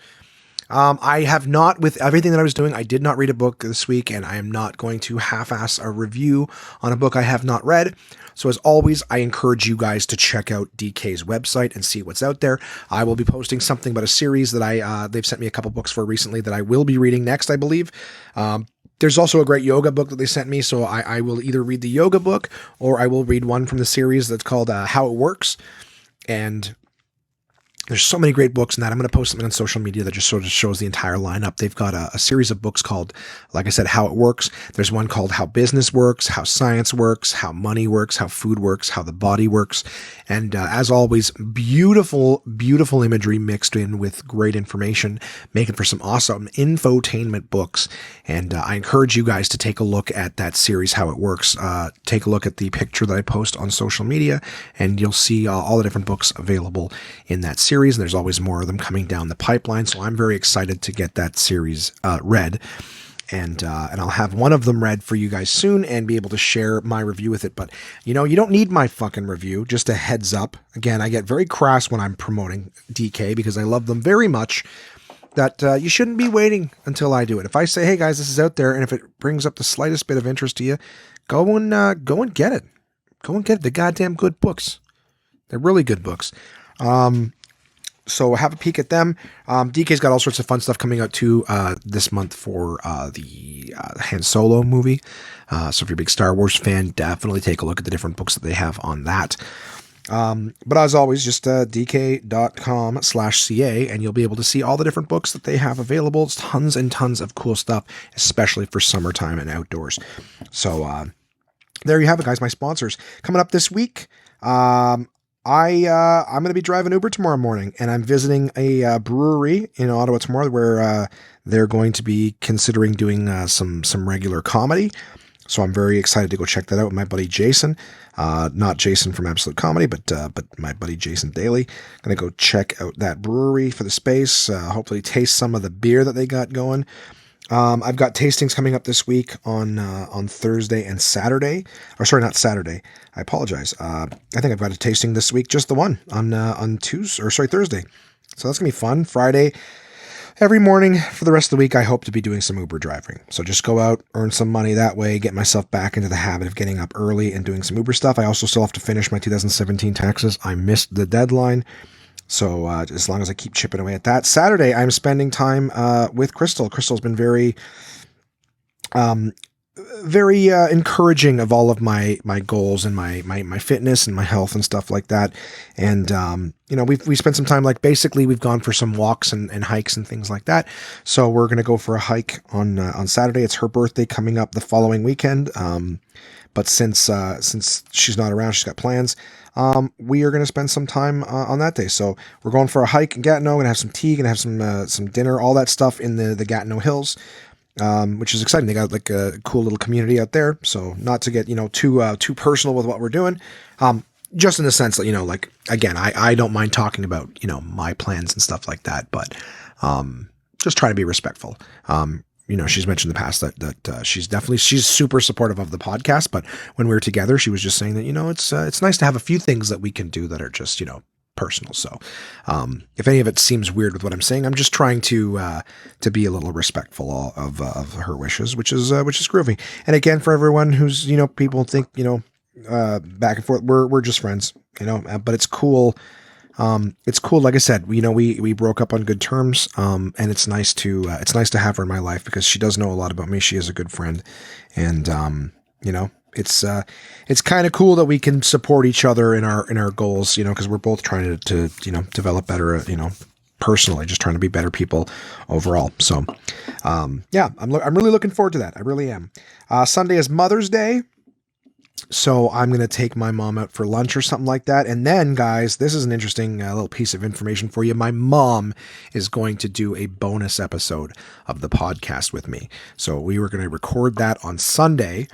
Speaker 2: I have not, with everything that I was doing, I did not read a book this week, and I am not going to half-ass a review on a book I have not read. So as always, I encourage you guys to check out DK's website and see what's out there. I will be posting something about a series that they've sent me a couple books for recently that I will be reading next, I believe. There's also a great yoga book that they sent me, so I will either read the yoga book or I will read one from the series that's called How It Works. And there's so many great books in that. I'm going to post something on social media that just sort of shows the entire lineup. They've got a series of books called, like I said, How It Works. There's one called How Business Works, How Science Works, How Money Works, How Food Works, How the Body Works. And as always, beautiful, beautiful imagery mixed in with great information, making for some awesome infotainment books. And I encourage you guys to take a look at that series, How It Works. Take a look at the picture that I post on social media, and you'll see all the different books available in that series. And there's always more of them coming down the pipeline. So I'm very excited to get that series read. And I'll have one of them read for you guys soon and be able to share my review with it. But, you don't need my fucking review. Just a heads up. Again, I get very crass when I'm promoting DK because I love them very much. That you shouldn't be waiting until I do it. If I say, hey guys, this is out there, and if it brings up the slightest bit of interest to you, go and get it. Go and get it. They're goddamn good books. They're really good books. So have a peek at them. DK's got all sorts of fun stuff coming out too this month for the Han Solo movie. So if you're a big Star Wars fan, definitely take a look at the different books that they have on that. But as always, just dk.com/ca, and you'll be able to see all the different books that they have available. It's tons and tons of cool stuff, especially for summertime and outdoors. So there you have it, guys. My sponsors coming up this week. I'm going to be driving Uber tomorrow morning, and I'm visiting a brewery in Ottawa tomorrow where they're going to be considering doing some regular comedy. So I'm very excited to go check that out with my buddy Jason. Not Jason from Absolute Comedy, but my buddy Jason Daly. Going to go check out that brewery for the space. Hopefully taste some of the beer that they got going. I've got tastings coming up this week on Thursday and Saturday. Or sorry, not Saturday. I apologize. I think I've got a tasting this week, just the one on Thursday. So that's gonna be fun. Friday, every morning for the rest of the week, I hope to be doing some Uber driving. So just go out, earn some money that way, get myself back into the habit of getting up early and doing some Uber stuff. I also still have to finish my 2017 taxes. I missed the deadline. So as long as I keep chipping away at that. Saturday, I'm spending time with Crystal. Crystal's been very encouraging of all of my goals and my fitness and my health and stuff like that. And, we spent some time, basically we've gone for some walks and hikes and things like that. So we're going to go for a hike on Saturday. It's her birthday coming up the following weekend. But since she's not around, she's got plans. We are going to spend some time on that day. So we're going for a hike in Gatineau, going to have some tea, going to have some dinner, all that stuff in the Gatineau Hills. which is exciting. They got like a cool little community out there. So not to get, too personal with what we're doing. Just in the sense that, like, again, I don't mind talking about, my plans and stuff like that, but, just try to be respectful. She's mentioned in the past that she's super supportive of the podcast, but when we were together, she was just saying that, it's nice to have a few things that we can do that are just, personal. So, if any of it seems weird with what I'm saying, I'm just trying to be a little respectful of her wishes, which is groovy. And again, for everyone who's, people think, back and forth, we're just friends, but it's cool. It's cool. Like I said, we broke up on good terms. And it's nice to have her in my life because she does know a lot about me. She is a good friend. And, it's kind of cool that we can support each other in our goals, cause we're both trying to develop better, personally, just trying to be better people overall. So, I'm really looking forward to that. I really am. Sunday is Mother's Day. So I'm going to take my mom out for lunch or something like that. And then, guys, this is an interesting little piece of information for you. My mom is going to do a bonus episode of the podcast with me. So we were going to record that on Sunday.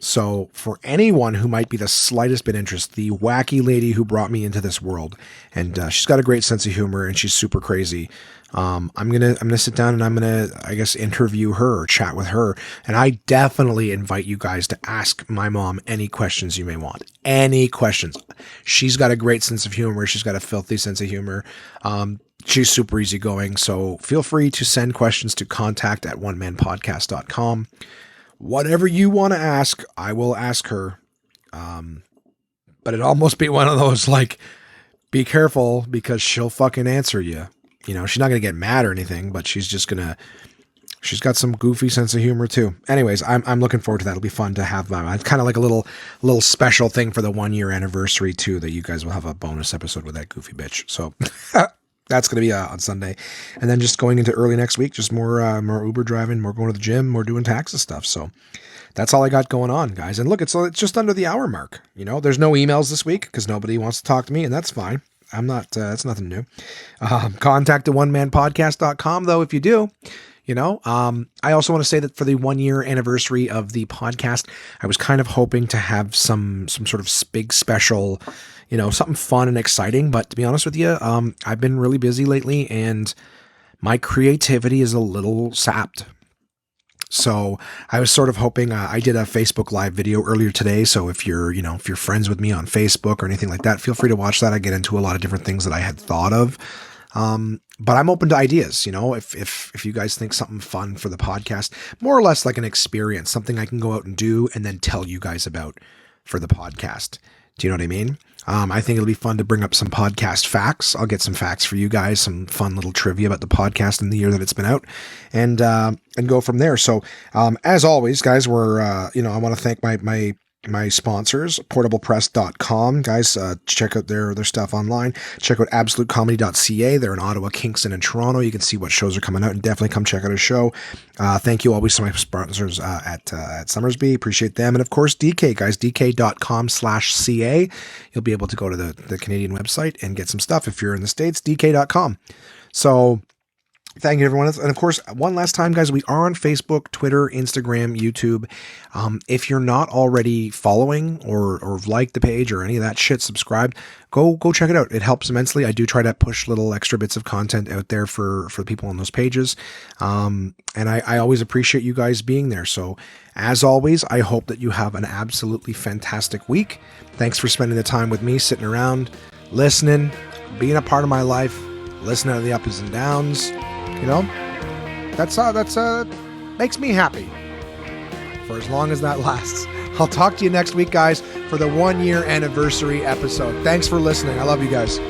Speaker 2: So for anyone who might be the slightest bit interested, the wacky lady who brought me into this world, and she's got a great sense of humor and she's super crazy. I'm gonna sit down and I'm gonna, I guess, interview her or chat with her. And I definitely invite you guys to ask my mom any questions you may want. Any questions. She's got a great sense of humor. She's got a filthy sense of humor. She's super easygoing. So feel free to send questions to contact@onemanpodcast.com. Whatever you want to ask, I will ask her. But it'd almost be one of those, like, be careful because she'll fucking answer you. She's not going to get mad or anything, but she's got some goofy sense of humor too. Anyways, I'm looking forward to that. It'll be fun to have it's kind of like a little special thing for the 1 year anniversary too, that you guys will have a bonus episode with that goofy bitch. So that's going to be on Sunday. And then just going into early next week, just more Uber driving, more going to the gym, more doing taxes stuff. So that's all I got going on, guys. And look, it's just under the hour mark. There's no emails this week because nobody wants to talk to me, and that's fine. I'm not, that's nothing new. Contact onemanpodcast.com though, if you do, I also want to say that for the 1 year anniversary of the podcast, I was kind of hoping to have some sort of big special, something fun and exciting. But to be honest with you, I've been really busy lately and my creativity is a little sapped. So I was sort of hoping, I did a Facebook live video earlier today. So if you're friends with me on Facebook or anything like that, feel free to watch that. I get into a lot of different things that I had thought of. But I'm open to ideas, if you guys think something fun for the podcast, more or less like an experience, something I can go out and do and then tell you guys about for the podcast. Do you know what I mean? I think it'll be fun to bring up some podcast facts. I'll get some facts for you guys, some fun little trivia about the podcast in the year that it's been out, and go from there. So, as always, guys, we're, I want to thank my sponsors, portablepress.com. Guys, check out their stuff online. Check out absolutecomedy.ca. They're in Ottawa, Kingston, and Toronto. You can see what shows are coming out and definitely come check out a show. Thank you always to my sponsors at Summersby. Appreciate them. And of course, DK, guys, dk.com/ca. You'll be able to go to the Canadian website and get some stuff. If you're in the States, dk.com. So thank you, everyone. And of course, one last time, guys, we are on Facebook, Twitter, Instagram, YouTube. If you're not already following or like the page or any of that shit, subscribe, go check it out. It helps immensely. I do try to push little extra bits of content out there for people on those pages. And I always appreciate you guys being there. So as always, I hope that you have an absolutely fantastic week. Thanks for spending the time with me, sitting around, listening, being a part of my life, listening to the ups and downs. That's makes me happy for as long as that lasts. I'll talk to you next week, guys, for the 1 year anniversary episode. Thanks for listening. I love you guys.